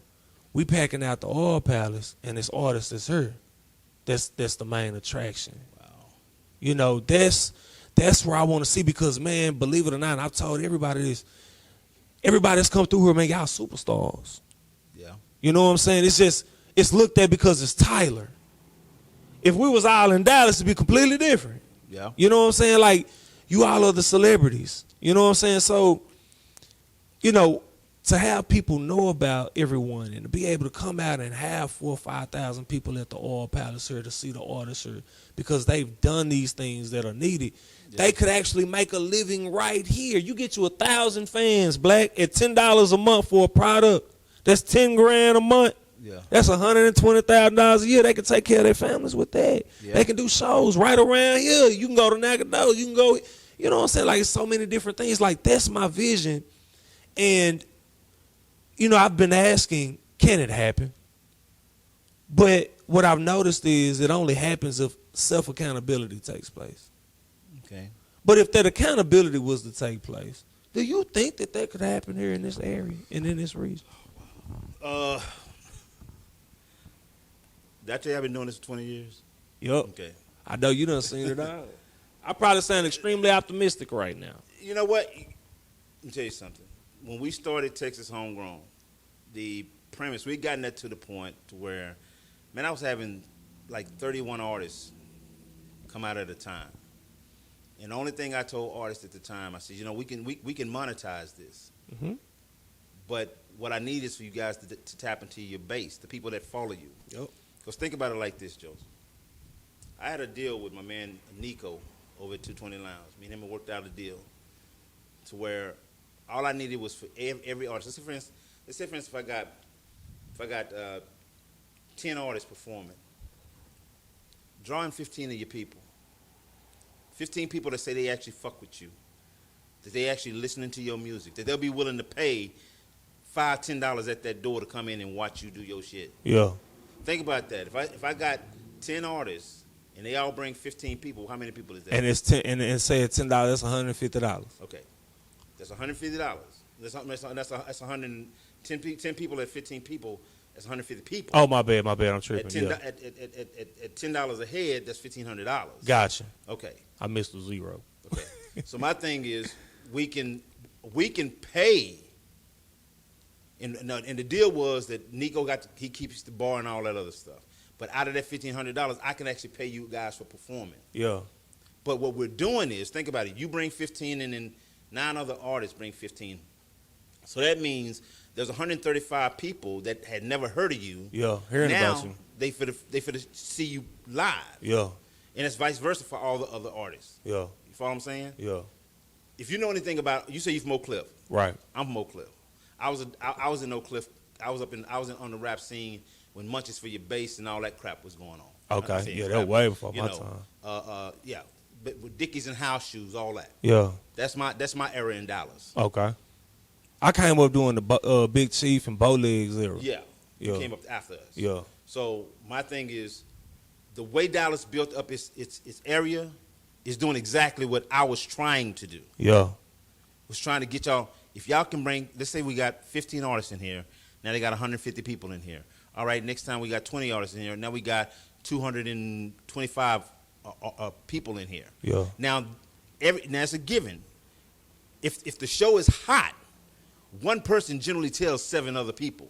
we packing out the Oil Palace, and this artist is here. That's the main attraction. Wow. You know, that's where I want to see, because, man, believe it or not, I've told everybody this. Everybody that's come through here, man, y'all superstars. Yeah. You know what I'm saying? It's looked at because it's Tyler. If we was all in Dallas, it'd be completely different. Yeah. You know what I'm saying? Like, you all are the celebrities. You know what I'm saying? So, you know, to have people know about everyone and to be able to come out and have 4,000 or 5,000 people at the Oil Palace here to see the artists here, because they've done these things that are needed. Yeah. They could actually make a living right here. You get you 1,000 fans, Blaq, at $10 a month for a product. That's $10,000 a month. Yeah. That's $120,000 a year. They can take care of their families with that. Yeah. They can do shows right around here. You can go to Nacogdoches. You can go You know what I'm saying? Like, so many different things. Like, that's my vision. And, you know, I've been asking, can it happen? But what I've noticed is it only happens if self-accountability takes place. Okay. But if that accountability was to take place, do you think that that could happen here in this area and in this region? Did I tell you I've been doing this for 20 years? Yup. Okay. I know you done seen it all. I probably sound extremely optimistic right now. You know what? Let me tell you something. When we started Texas Homegrown, the premise, we gotten that to the point to where, man, I was having like 31 artists come out at a time. And the only thing I told artists at the time, I said, you know, we can monetize this. Mm-hmm. But what I need is for you guys to tap into your base, the people that follow you. Yep. Because think about it like this, Joseph. I had a deal with my man Nico over at 220 Lounge. Me and him worked out a deal to where all I needed was for every artist. Let's say for instance, if I got 10 artists performing, drawing 15 of your people. 15 people that say they actually fuck with you, that they actually listening to your music, that they'll be willing to pay $5, $10 at that door to come in and watch you do your shit. Yeah. Think about that. If I got 10 artists and they all bring 15 people, how many people is that? And it's and say it's $10, that's $150. Okay, that's $150. That's 110 people at 15 people. That's 150 people. Oh, my bad, I'm tripping. At $10 a head, that's $1,500. Gotcha. Okay. I missed the zero. Okay. So my thing is, we can pay. And the deal was that Nico he keeps the bar and all that other stuff. But out of that $1,500, I can actually pay you guys for performing. Yeah. But what we're doing is, think about it. You bring 15, and then 9 other artists bring 15. So that means there's 135 people that had never heard of you. Yeah, hearing about you. Now they finna see you live. Yeah. And it's vice versa for all the other artists. Yeah. You follow what I'm saying? Yeah. If you know anything about, you say you're from Oak Cliff. Right. I'm from Oak Cliff. I was in Oak Cliff. I was on the rap scene when Munches for Your Bass and all that crap was going on. Okay. Yeah, that was way before my time. Yeah, but with Dickies and house shoes, all that. Yeah. That's my era in Dallas. Okay. I came up doing the Big Chief and Bowlegs era. Yeah. Yeah. You came up after us. Yeah. So my thing is, the way Dallas built up its area is doing exactly what I was trying to do. Yeah. Was trying to get y'all, if y'all can bring, let's say we got 15 artists in here, now they got 150 people in here. All right, next time we got 20 artists in here, now we got 225 people in here. Yeah. Now it's a given. If the show is hot, one person generally tells 7 other people.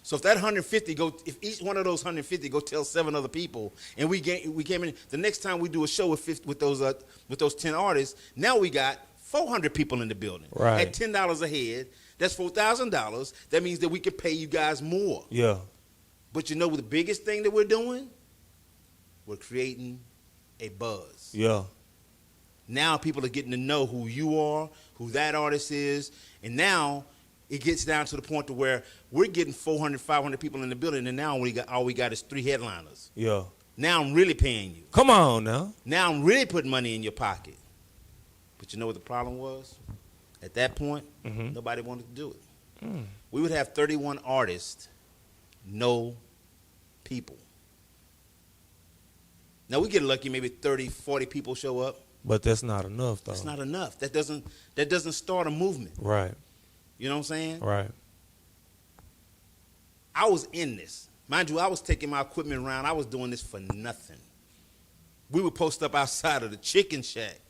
So if that 150 if each one of those 150 go tell 7 other people, and we came in, the next time we do a show with those 10 artists, now we got 400 people in the building. Right. At $10 a head, that's $4,000. That means that we can pay you guys more. Yeah. But you know what the biggest thing that we're doing? We're creating a buzz. Yeah. Now people are getting to know who you are, who that artist is, and now it gets down to the point to where we're getting 400, 500 people in the building, and now all we got is 3 headliners. Yeah. Now I'm really paying you. Come on now. Now I'm really putting money in your pocket. But you know what the problem was? At that point, nobody wanted to do it. We would have 31 artists, no people. Now we get lucky, maybe 30, 40 people show up. But that's not enough, though. That's not enough. That doesn't start a movement. Right. You know what I'm saying? Right. I was in this. Mind you, I was taking my equipment around. I was doing this for nothing. We would post up outside of the Chicken Shack,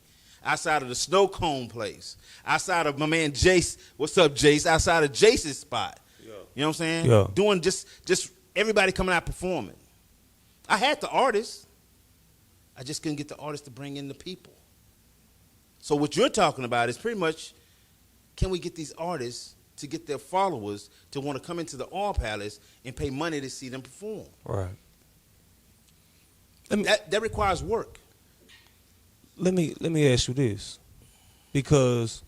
outside of the Snow Cone place, outside of my man Jace. What's up, Jace? Outside of Jace's spot. Yeah. You know what I'm saying? Yeah. Doing just everybody coming out performing. I had the artists. I just couldn't get the artists to bring in the people. So what you're talking about is pretty much, can we get these artists to get their followers to want to come into the All Palace and pay money to see them perform? Right. That requires work. Let me ask you this, because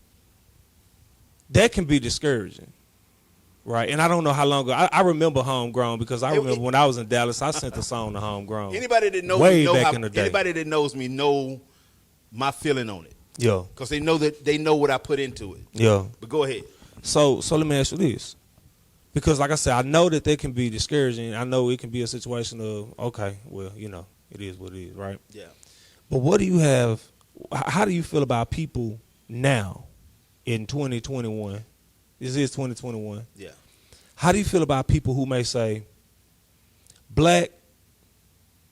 that can be discouraging, right? And I don't know how long ago. I remember Homegrown, because I remember when I was in Dallas, I sent the song to Homegrown. Anybody that knows way me know back in the day. Anybody that knows me know my feeling on it. Yeah. Because they know what I put into it. Yeah. But go ahead. So let me ask you this. Because like I said, I know that they can be discouraging. I know it can be a situation of, okay, well, it is what it is, right? Yeah. But what do you have, how do you feel about people now in 2021? This is 2021. Yeah. How do you feel about people who may say, Blaq,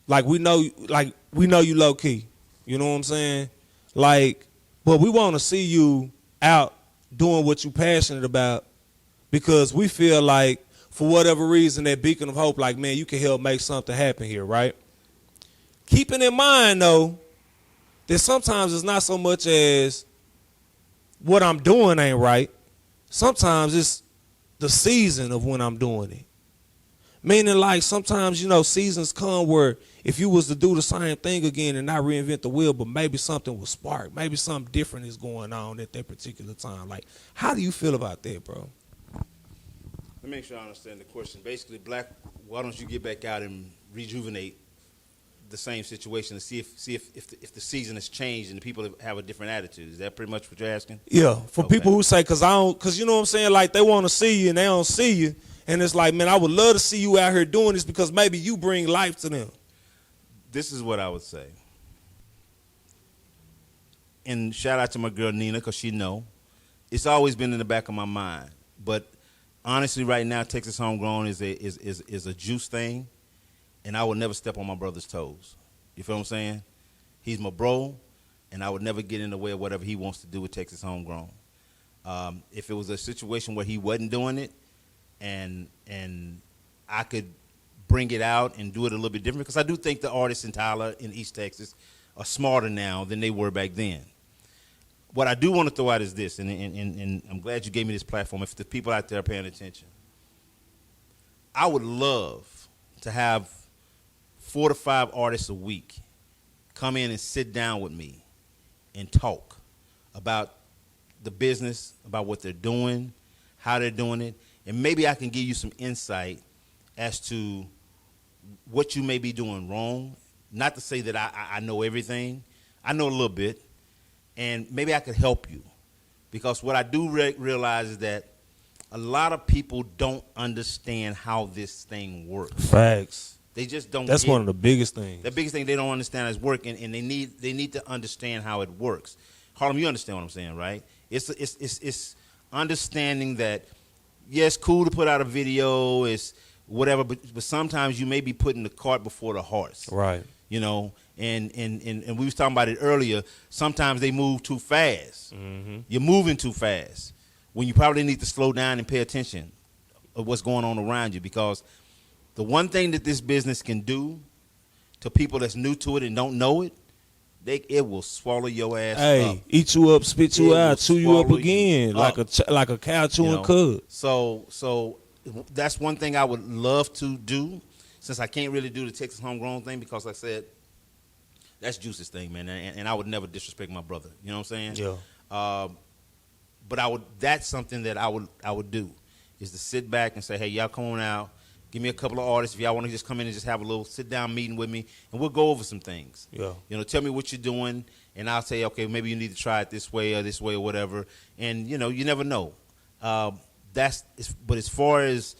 we know you low key. You know what I'm saying? But we want to see you out doing what you're passionate about because we feel like for whatever reason that beacon of hope, man, you can help make something happen here, right? Keeping in mind though, that sometimes it's not so much as what I'm doing ain't right. Sometimes it's the season of when I'm doing it. Meaning sometimes, seasons come where if you was to do the same thing again and not reinvent the wheel, but maybe something will spark. Maybe something different is going on at that particular time. How do you feel about that, bro? Let me make sure I understand the question. Basically, Blaq, why don't you get back out and rejuvenate the same situation to see if the season has changed and the people have a different attitude? Is that pretty much what you're asking? Yeah, for people who say, because you know what I'm saying, they want to see you and they don't see you. And it's man, I would love to see you out here doing this because maybe you bring life to them. This is what I would say. And shout out to my girl Nina because she know. It's always been in the back of my mind. But honestly, right now, Texas Homegrown is a juice thing, and I would never step on my brother's toes. You feel what I'm saying? He's my bro, and I would never get in the way of whatever he wants to do with Texas Homegrown. If it was a situation where he wasn't doing it, and I could bring it out and do it a little bit different, because I do think the artists in Tyler in East Texas are smarter now than they were back then. What I do want to throw out is this, and I'm glad you gave me this platform. If the people out there are paying attention, I would love to have 4 to 5 artists a week come in and sit down with me and talk about the business, about what they're doing, how they're doing it, and maybe I can give you some insight as to what you may be doing wrong. Not to say that I know everything. I know a little bit. And maybe I could help you. Because what I do realize is that a lot of people don't understand how this thing works. Facts. They just don't. That's one of the biggest things. The biggest thing they don't understand is working, and they need to understand how it works. Harlem, you understand what I'm saying, right? It's understanding that, yes, cool to put out a video, it's whatever, but sometimes you may be putting the cart before the horse. Right. And we was talking about it earlier. Sometimes they move too fast. Mm-hmm. You're moving too fast when you probably need to slow down and pay attention of what's going on around you. Because the one thing that this business can do to people that's new to it and don't know it, it will swallow your ass up. Eat you up, spit you out, chew you up again, like a cow chewing cud. So that's one thing I would love to do, since I can't really do the Texas Homegrown thing, because like I said, that's Juice's thing, man, and I would never disrespect my brother. You know what I'm saying? Yeah. But that's something that I would do, is to sit back and say, hey, y'all come on out, give me a couple of artists if y'all want to just come in and just have a little sit down meeting with me, and we'll go over some things. Yeah. Tell me what you're doing, and I'll say, okay, maybe you need to try it this way or whatever, and you never know. But as far as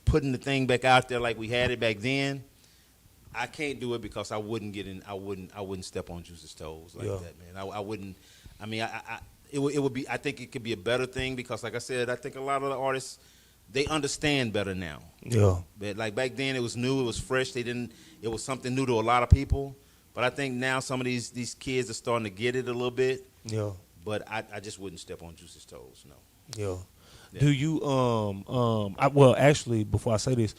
putting the thing back out there like we had it back then, I can't do it because I wouldn't get in. I wouldn't step on Juice's toes like that, man. I wouldn't. I mean, it would be. I think it could be a better thing because, like I said, I think a lot of the artists, they understand better now. Yeah. But like back then, it was new, it was fresh. It was something new to a lot of people. But I think now some of these kids are starting to get it a little bit. Yeah. But I just wouldn't step on Juice's toes. No. Yeah. Yeah. Do you well, actually, before I say this,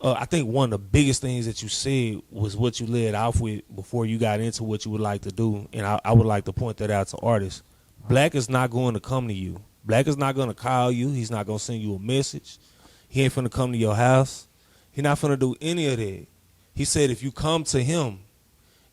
I think one of the biggest things that you said was what you led off with before you got into what you would like to do, and I would like to point that out to artists. Blaq is not going to come to you. Blaq is not going to call you. He's not going to send you a message. He ain't finna come to your house. He's not finna do any of that. He said if you come to him,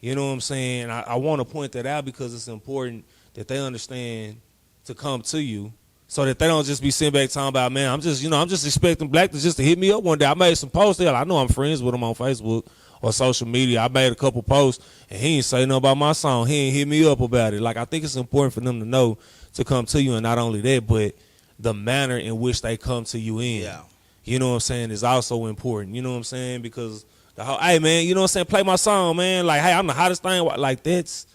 you know what I'm saying? I want to point that out because it's important that they understand to come to you, so that they don't just be sitting back talking about, man, I'm just expecting Blaq to hit me up one day. I made some posts there. I know I'm friends with him on Facebook, or social media. I made a couple posts and he ain't say nothing about my song. He ain't hit me up about it. Like, I think it's important for them to know to come to you, and not only that, but the manner in which they come to you in. Yeah. You know what I'm saying, is also important. You know what I'm saying? Because the whole, hey man, you know what I'm saying, play my song, man. Like, hey, I'm the hottest thing. Like, that's,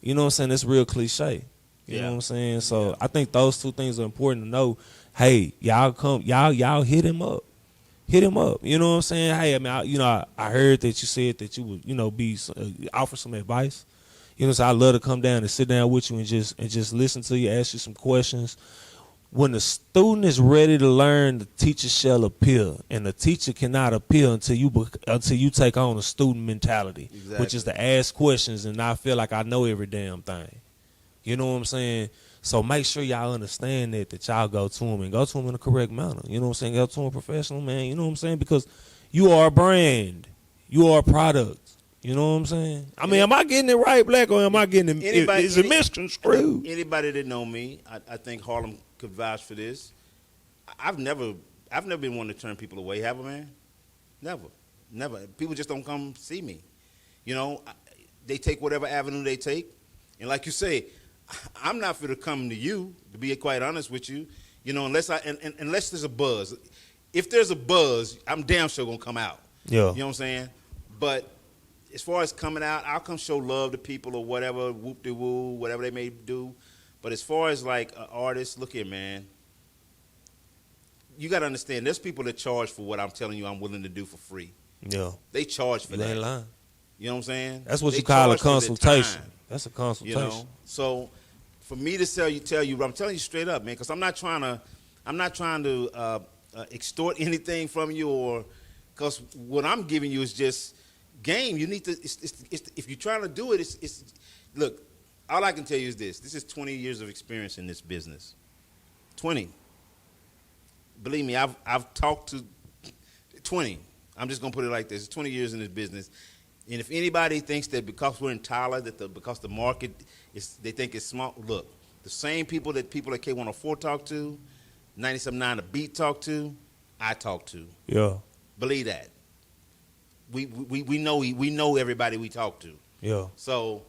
you know what I'm saying, that's real cliche. You know what I'm saying? So I think those two things are important to know. Hey, y'all hit him up. Hit him up. You know what I'm saying? Hey, I mean, I heard that you said that you would, offer some advice. You know, so I love to come down and sit down with you and just listen to you, ask you some questions. When the student is ready to learn, the teacher shall appear, and the teacher cannot appear until you take on a student mentality, which is to ask questions and not feel like I know every damn thing. You know what I'm saying? So make sure y'all understand that y'all go to them and go to them in the correct manner. You know what I'm saying? Go to them professional, man. You know what I'm saying? Because you are a brand. You are a product. You know what I'm saying? I mean, am I getting it right, Black, or am I getting it? Is it misconstrued? Anybody that know me, I think Harlem could vouch for this. I've never been one to turn people away, have I, man? Never. People just don't come see me. You know, they take whatever avenue they take, and like you say, I'm not for to come to you, to be quite honest with you. You know, unless there's a buzz. If there's a buzz, I'm damn sure gonna come out. Yeah. You know what I'm saying? But as far as coming out, I'll come show love to people or whatever, whoop-de-woo, whatever they may do. But as far as like an artist, look here, man. You got to understand, there's people that charge for what I'm telling you I'm willing to do for free. Yeah. They charge for They that. ain't lying. You know what I'm saying? That's what They you call a charge for their consultation. time, That's a consultation. you know? So for me to tell you, I'm telling you straight up, man, because I'm not trying to extort anything from you, or because what I'm giving you is just game. You need to. If you're trying to do it, it's look. All I can tell you is this. This is 20 years of experience in this business. 20. Believe me, I've talked to 20. I'm just gonna put it like this. It's 20 years in this business. And if anybody thinks that because we're in Tyler, because the market they think it's small, look, the same people that K104 talk to, 97.9 The Beat talk to, I talk to. Yeah. Believe that. We know everybody we talk to. Yeah. So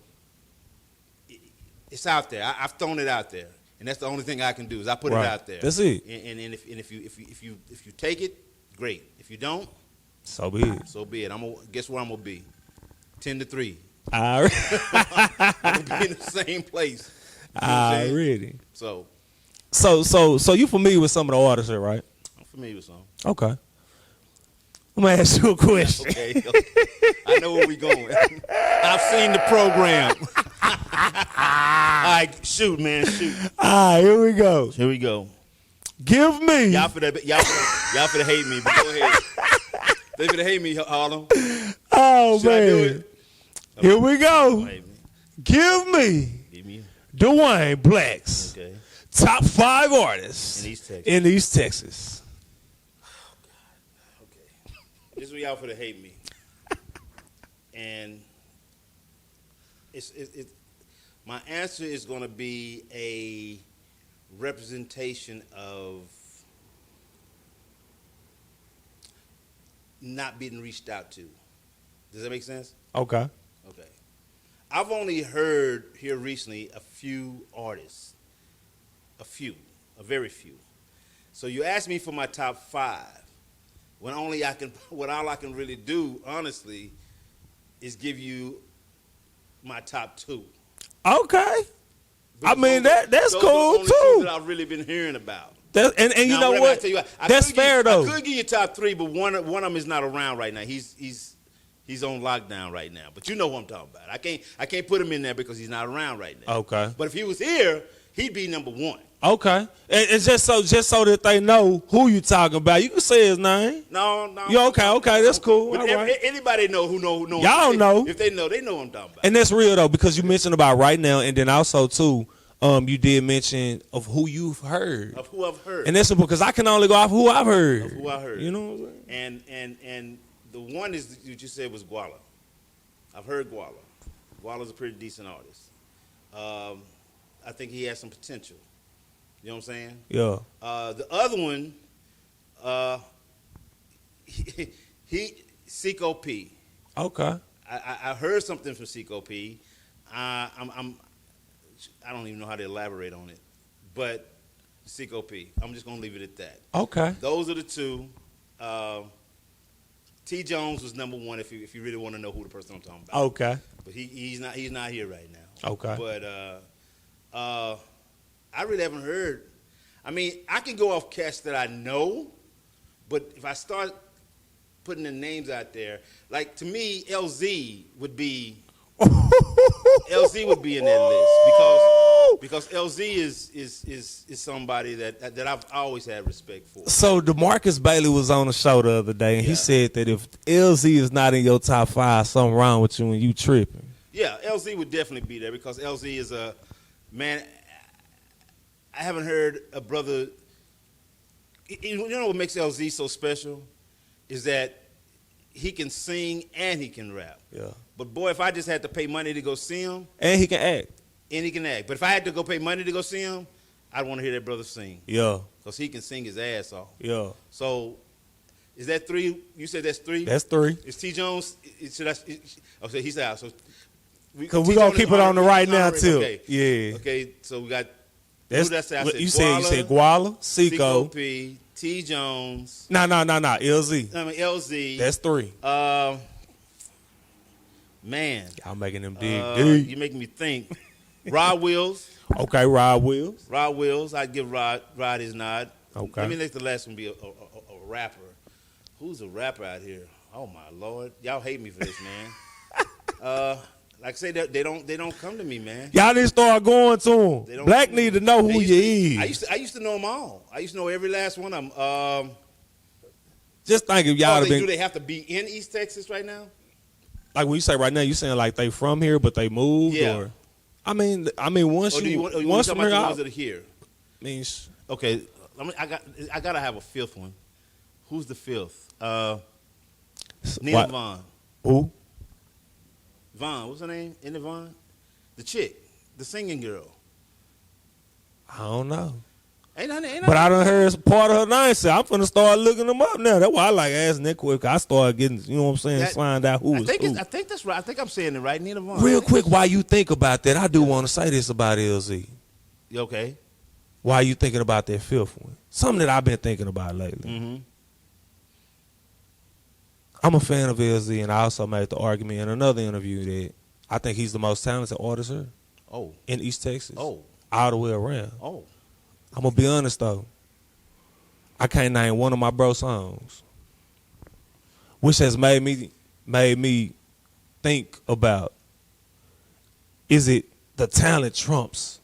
it's out there. I've thrown it out there, and that's the only thing I can do is I put it out there. That's it. And if you take it, great. If you don't, so be it. So be it. Guess where I'm gonna be? 10-3. I'm gonna be in the same place. You know already. So you familiar with some of the artists here, right? I'm familiar with some. Okay. I'm gonna ask you a question. Okay. I know where we going. I've seen the program. All right, shoot, man, shoot. All right, here we go. Here we go. Give me. Y'all for to hate me, but go ahead. They for to hate me, Harlem. Oh, Should man. I do it? Here we go. Hate me. Give me Dewayne Blaq's top 5 artists in East Texas. Oh, God. Okay. This is where y'all for to hate me. And my answer is going to be a representation of not being reached out to. Does that make sense? Okay. Okay. I've only heard here recently a few artists. A very few. So you asked me for my top 5. When all I can really do, honestly, is give you my top 2. Okay. Because I mean that's those cool are the only too. 2 that I've really been hearing about. And you know what? That's fair though. I could give you top 3, but one of them is not around right now. He's on lockdown right now. But you know what I'm talking about. I can't put him in there because he's not around right now. Okay. But if he was here, he'd be number 1. Okay. And just so that they know who you talking about, you can say his name. No. You okay? That's cool. But all right. Anybody know who know? Y'all know. If they know what I'm talking about. And that's real though, because you mentioned about right now, and then also too, you did mention of who you've heard. Of who I've heard. And that's because I can only go off who I've heard. Of who I heard. You know what I'm saying? And the one is that you said was Guala. I've heard Guala. Guala's a pretty decent artist. I think he has some potential. You know what I'm saying? Yeah. The other one, he Seco P. Okay. I heard something from Seco P. I don't even know how to elaborate on it, but Seco P. I'm just gonna leave it at that. Okay. Those are the two. T. Jones was number one if you really want to know who the person I'm talking about. Okay. But he's not here right now. Okay. But I really haven't heard. I mean, I can go off cats that I know, but if I start putting the names out there, like to me, LZ would be in that list because LZ is somebody that I've always had respect for. So DeMarcus Bailey was on the show the other day, and he said that if LZ is not in your top 5, something wrong with you and you tripping. Yeah, LZ would definitely be there because LZ is a man. I haven't heard a brother. You know what makes LZ so special is that he can sing and he can rap. Yeah. But boy, if I just had to pay money to go see him, And he can act. and he can act. But if I had to go pay money to go see him, I'd want to hear that brother sing Yeah. because he can sing his ass off. Yeah. So, is that 3? You said that's 3. That's 3. Is T. Jones? Okay, he's out. So Because we're going to keep it on the right now, too. Okay. Yeah. Okay, so we got. That's, who did I say? I you Guala, said Guala, Seco Seco. P, T. Jones. No. LZ. I mean LZ. That's 3. Man. Y'all making them dig. You making me think. Rod Wills. Okay, Rod Wills. Rod Wills. I'd give Rod his nod. Okay. Let me let the last one be a rapper. Who's a rapper out here? Oh my Lord. Y'all hate me for this, man. Like I say, they don't come to me, man. Y'all need to start going to him. Black need to know who you is. I used to know them all. I used to know every last one of them. Just think if y'all have been. Do they have to be in East Texas right now? Like when you say right now, you saying like they from here, but they moved, Yeah. or I mean, once Or do you want once to from talk here about the out, ones that are here? means Okay, I gotta have a fifth one. Who's the fifth? Nina what? Vaughn. Who? Vaughn, what's her name? Nina Vaughn? The chick, the singing girl. I don't know. Ain't But I done heard part of her name, so I'm finna start looking them up now. That's why I like asking that quick. I started getting, you know what I'm saying, find out who is who. I think that's right. I think I'm saying it right. Nina Vaughn. Real quick, while you think about that, I do want to say this about LZ. You okay? Why you thinking about that fifth one? Something that I've been thinking about lately. Mm-hmm. I'm a fan of LZ, and I also made the argument in another interview that I think he's the most talented artist here Oh. in East Texas. Oh. All the way around. Oh. I'm going to be honest, though. I can't name one of my bro songs, which has made me think about, is it the talent trumps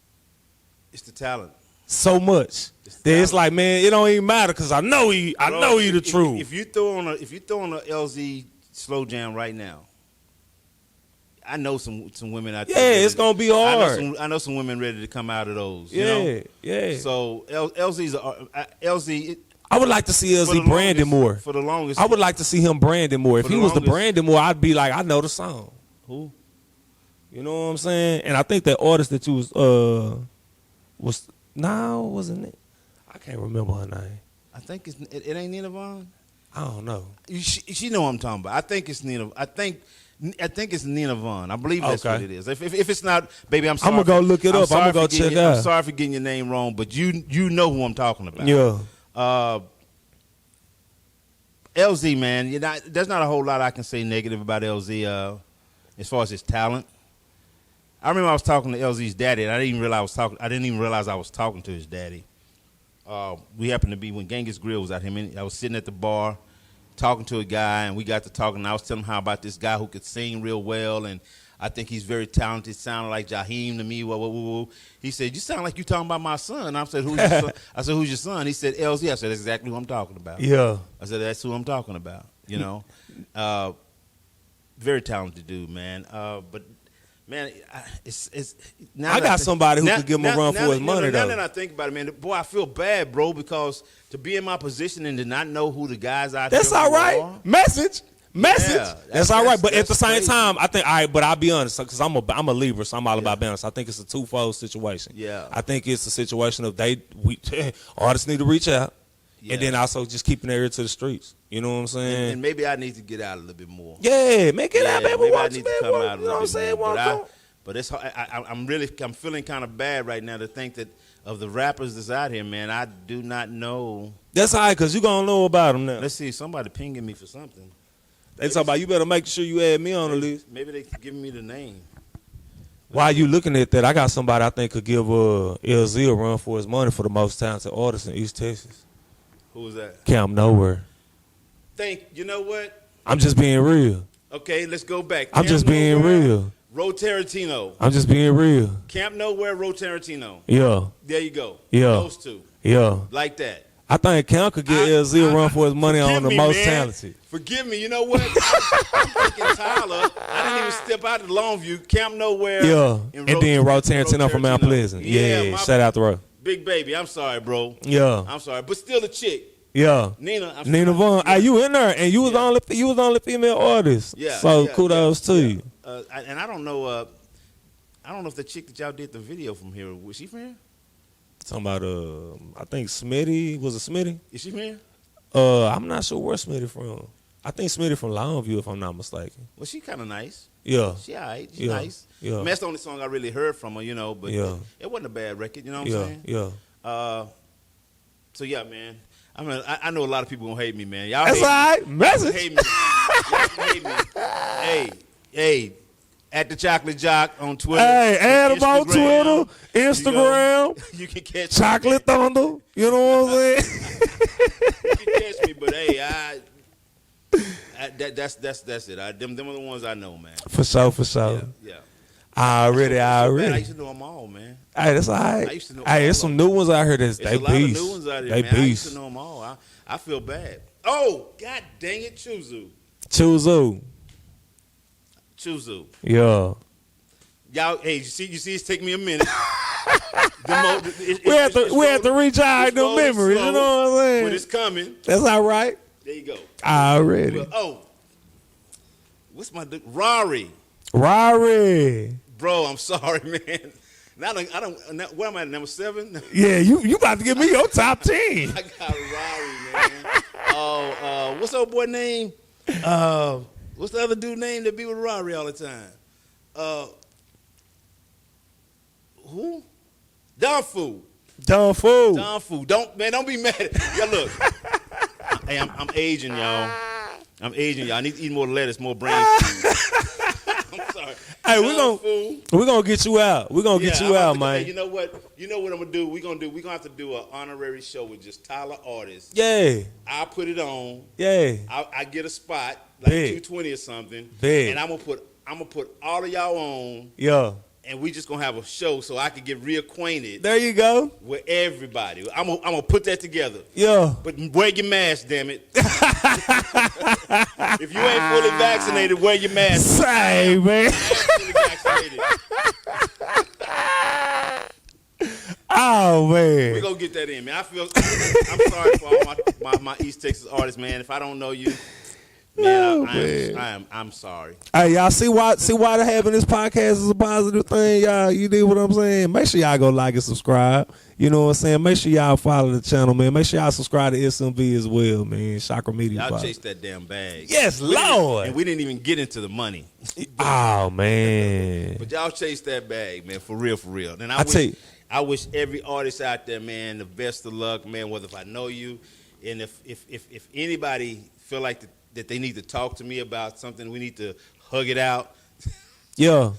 It's the talent. so much that it's like, man, it don't even matter because I know he the truth. If you throw on a LZ slow jam right now, I know some women out there. Yeah, it's gonna be hard. I know some women ready to come out of those. Yeah, you know? yeah. So LZ. I would like to see LZ branded more. For the longest, I would like to see him branded more. If he was the branded more, I'd be like, I know the song. Who? You know what I'm saying? And I think that artist that you wasn't it? I can't remember her name. I think it ain't Nina Vaughn. I don't know. She know what I'm talking about. I think it's Nina. I think it's Nina Vaughn. I believe that's what it is. If it's not, baby, I'm sorry. I'm gonna go look it up. I'm gonna go check it out. I'm sorry for getting your name wrong, but you know who I'm talking about. Yeah. LZ, man, there's not a whole lot I can say negative about LZ as far as his talent. I remember I was talking to LZ's daddy, and I didn't even realize I was talking to his daddy. We happened to be when Genghis Grill was out here. I was sitting at the bar talking to a guy, and we got to talking. And I was telling him how about this guy who could sing real well, and I think he's very talented. Sounded like Jaheim to me. Whoa. He said, "You sound like you talking about my son." I said, "Who's your son?" I said, "Who's your son?" He said, "LZ." I said, "That's exactly who I'm talking about." Yeah. I said, "That's who I'm talking about." You know, very talented dude, man. But man, it's now I got somebody who could give him a run for his money, though. Now that I think about it, man, boy, I feel bad, bro, because to be in my position and to not know who the guys out there That's all right. are. Message. Yeah, that's all right. But at the same crazy. time, I think, all right, but I'll be honest, because I'm a Libra, so I'm all about balance. I think it's a twofold situation. Yeah. I think it's a situation of artists need to reach out. Yeah. And then also just keeping their ear to the streets. You know what I'm saying? And maybe I need to get out a little bit more. Yeah, make it out, baby. Maybe I Watch, need man, to come walk, out a you know what I'm little saying? bit more. Walk But it's I'm feeling kind of bad right now to think that of the rappers that's out here, man. I do not know. That's all right, because you going to know about them now. Let's see, somebody pinging me for something. They talk about you better make sure you add me on the list. Maybe they giving me the name. While you looking at that, I got somebody I think could give LZ a run for his money for the most talented artist in East Texas. Who was that? Camp Nowhere. You know what? I'm just being real. Okay, let's go back. I'm just being real. Ro Tarantino. I'm just being real. Camp Nowhere, Ro Tarantino. Yeah. There you go. Yeah. Those two. Yeah. Like that. I think Camp could get LZ a run for his money on the most talented. Forgive me. You know what? I'm thinking Tyler. I didn't even step out of Longview. Camp Nowhere. Yeah. And then Ro Tarantino from Mount Pleasant. Yeah. Shout out to Ro. Big baby. I'm sorry, bro. Yeah. I'm sorry. But still a chick. Yeah. Nina Vaughn. Yeah. You in there, and you was the only female artist. Yeah. So kudos to you. And I don't know. I don't know if the chick that y'all did the video from here, was she from here? Talking about I think Smitty. Was it Smitty? Is she from here? I'm not sure where Smitty from. I think Smitty from Longview, if I'm not mistaken. Well, she kind of nice. Yeah. She all right. She Yeah. nice. Yeah. I mean, that's the only song I really heard from her, you know. But Yeah. it wasn't a bad record, you know what I'm Yeah. saying? Yeah. So yeah, man. I mean, I know a lot of people gonna hate me, man. Y'all That's hate all right. me. Message. Hate me. Y'all hate me. Hey. At the Chocolate Jock on Twitter. Hey, add them on Instagram. Twitter, Instagram, You can catch Chocolate Thunder. You know what I'm saying? You can catch me, but hey, that's it. Them are the ones I know, man. For sure. Yeah. I already. I used to know them all, man. Hey, that's all right. I used to know Hey, there's all some of new ones out here that's There's they a lot of beast. new ones out here, They man. I used beast. to know them all. I feel bad. Oh, god dang it, Chuzu. Chuzu. Yeah. Y'all, hey, you see, it's taking me a minute. We have to reach out them memories. You know what I'm saying? But it's coming. That's all right. There you go. Already. What's my Rari? Bro, I'm sorry, man. Now I don't. Where am I? Number 7? Yeah, you about to give me your top 10. I got Rari, man. What's old boy name? What's the other dude name that be with Rari all the time? Who? Don Fu. Don't fool. Don Fu. Don't be mad. Yeah, look. Hey, I'm aging, y'all. I need to eat more lettuce, more brain food. I'm sorry. Hey, we're gonna get you out. We're gonna get you out, man. Hey, you know what? You know what I'm gonna do? We're gonna have to do an honorary show with just Tyler artists. Yeah. I'll put it on. Yeah. I get a spot like Big. 220 or something. Big. And I'm gonna put all of y'all on. Yeah. And we just gonna have a show so I can get reacquainted There you go. with everybody. I'm gonna put that together. Yeah. But wear your mask, damn it. If you ain't fully vaccinated, wear your mask. Say, man. Fully vaccinated. Oh, man. We gonna get that in, man. I'm sorry for all my East Texas artists, man. If I don't know you, man, I'm sorry. Hey, y'all see why having this podcast is a positive thing, y'all. You dig what I'm saying? Make sure y'all go like and subscribe. You know what I'm saying? Make sure y'all follow the channel, man. Make sure y'all subscribe to SMV as well, man. Chakra Media. Y'all chased that damn bag. Yes, Lord. And we didn't even get into the money. Oh, man. But y'all chased that bag, man, for real. And I wish every artist out there, man, the best of luck, man, whether if I know you. And if anybody feel like that they need to talk to me about something, we need to hug it out. Yeah.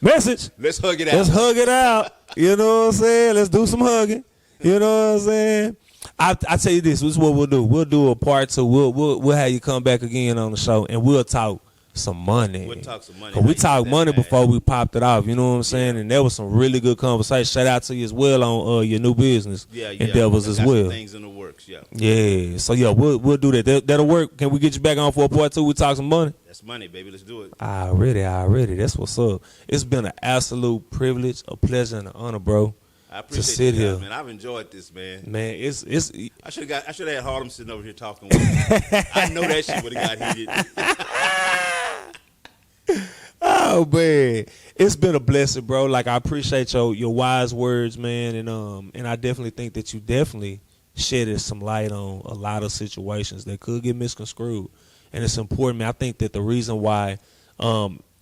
Message. Let's hug it out. Let's hug it out. You know what I'm saying? Let's do some hugging. You know what I'm saying? I tell you this is what we'll do. We'll do a part 2. We'll have you come back again on the show, and we'll talk some money. We'll talk some money. 'Cause we talked money before we popped it off. You know what I'm saying? Yeah. And there was some really good conversation. Shout out to you as well on your new business endeavors as well. Some things in the works, yeah. Yeah. So yeah, we'll do that. That'll work. Can we get you back on for a part 2? We talk some money. That's money, baby. Let's do it. Already. That's what's up. It's been an absolute privilege, a pleasure, and an honor, bro. I appreciate to sit here, man. I've enjoyed this, man. Man, it's. I should have had Harlem sitting over here talking with me. I know that shit would have got heated. Oh man, it's been a blessing, bro. Like I appreciate your wise words, man, and I definitely think that you definitely shedded some light on a lot of situations that could get misconstrued. And it's important, man. I think that the reason why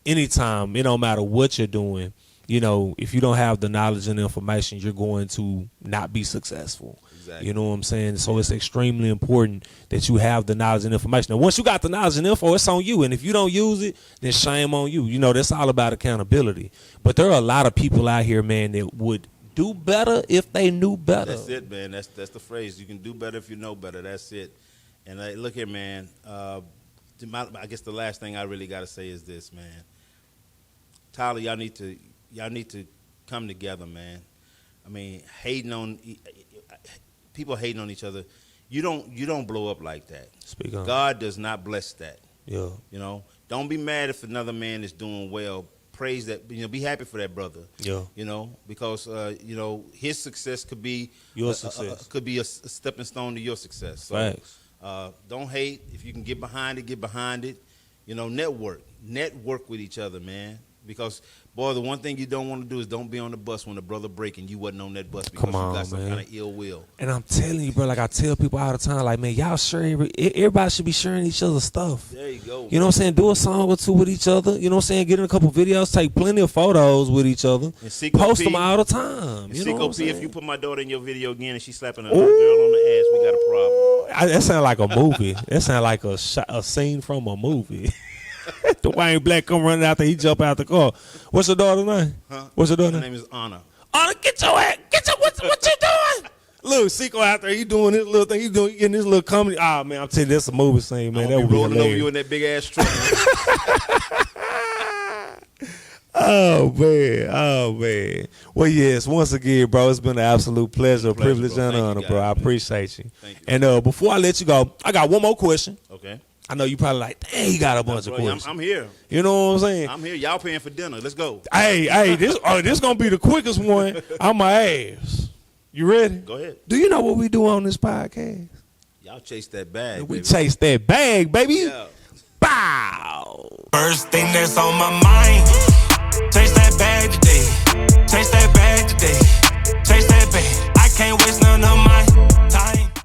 anytime, it don't matter what you're doing, you know, if you don't have the knowledge and information, you're going to not be successful. Exactly. You know what I'm saying? So it's extremely important that you have the knowledge and information. Now, once you got the knowledge and info, it's on you. And if you don't use it, then shame on you. You know, that's all about accountability. But there are a lot of people out here, man, that would do better if they knew better. That's it, man. That's the phrase. You can do better if you know better. That's it. And look here, man. I guess the last thing I really got to say is this, man. Tyler, y'all need to come together, man. I mean, people hating on each other. You don't blow up like that. Speak on. God does not bless that. Yeah. You know, don't be mad if another man is doing well. Praise that. You know, be happy for that brother. Yeah. You know, because you know, his success could be your success. Could be a stepping stone to your success. So, Thanks. Don't hate. If you can get behind it, get behind it. You know, network with each other, man. Because, boy, the one thing you don't want to do is don't be on the bus when the brother breaking. You wasn't on that bus because you got some kind of ill will. And I'm telling you, bro, like I tell people all the time, like, man, y'all share everybody should be sharing each other's stuff. There you go. You know what I'm saying? Do a song or two with each other. You know what I'm saying? Get in a couple videos, take plenty of photos with each other. Post them all the time. You know what I'm saying? If you put my daughter in your video again and she's slapping another girl on the ass, we got a problem. That sounds like a movie. That sounds like a scene from a movie. Dewayne Blaq come running out there, he jump out the car. What's your daughter's name? Huh? What's your daughter's name? name? Her name is Anna. Anna, get your ass. What you doing? Look, Seco out there, he doing this little thing. He getting this little comedy. Ah, man, I'm telling you, that's a movie scene, man. That would be rolling hilarious. over you in that big ass truck. Oh man. Well, yes, once again, bro, it's been an absolute pleasure, a privilege, and an honor, bro. I appreciate you. Thank you. And before I let you go, I got one more question. Okay. I know you probably like, dang, he got a bunch of questions. I'm here. You know what I'm saying? I'm here. Y'all paying for dinner. Let's go. Hey, this gonna be the quickest one on my ass. You ready? Go ahead. Do you know what we do on this podcast? Y'all chase that bag. We baby. chase that bag, baby. Yeah. Bow. First thing that's on my mind.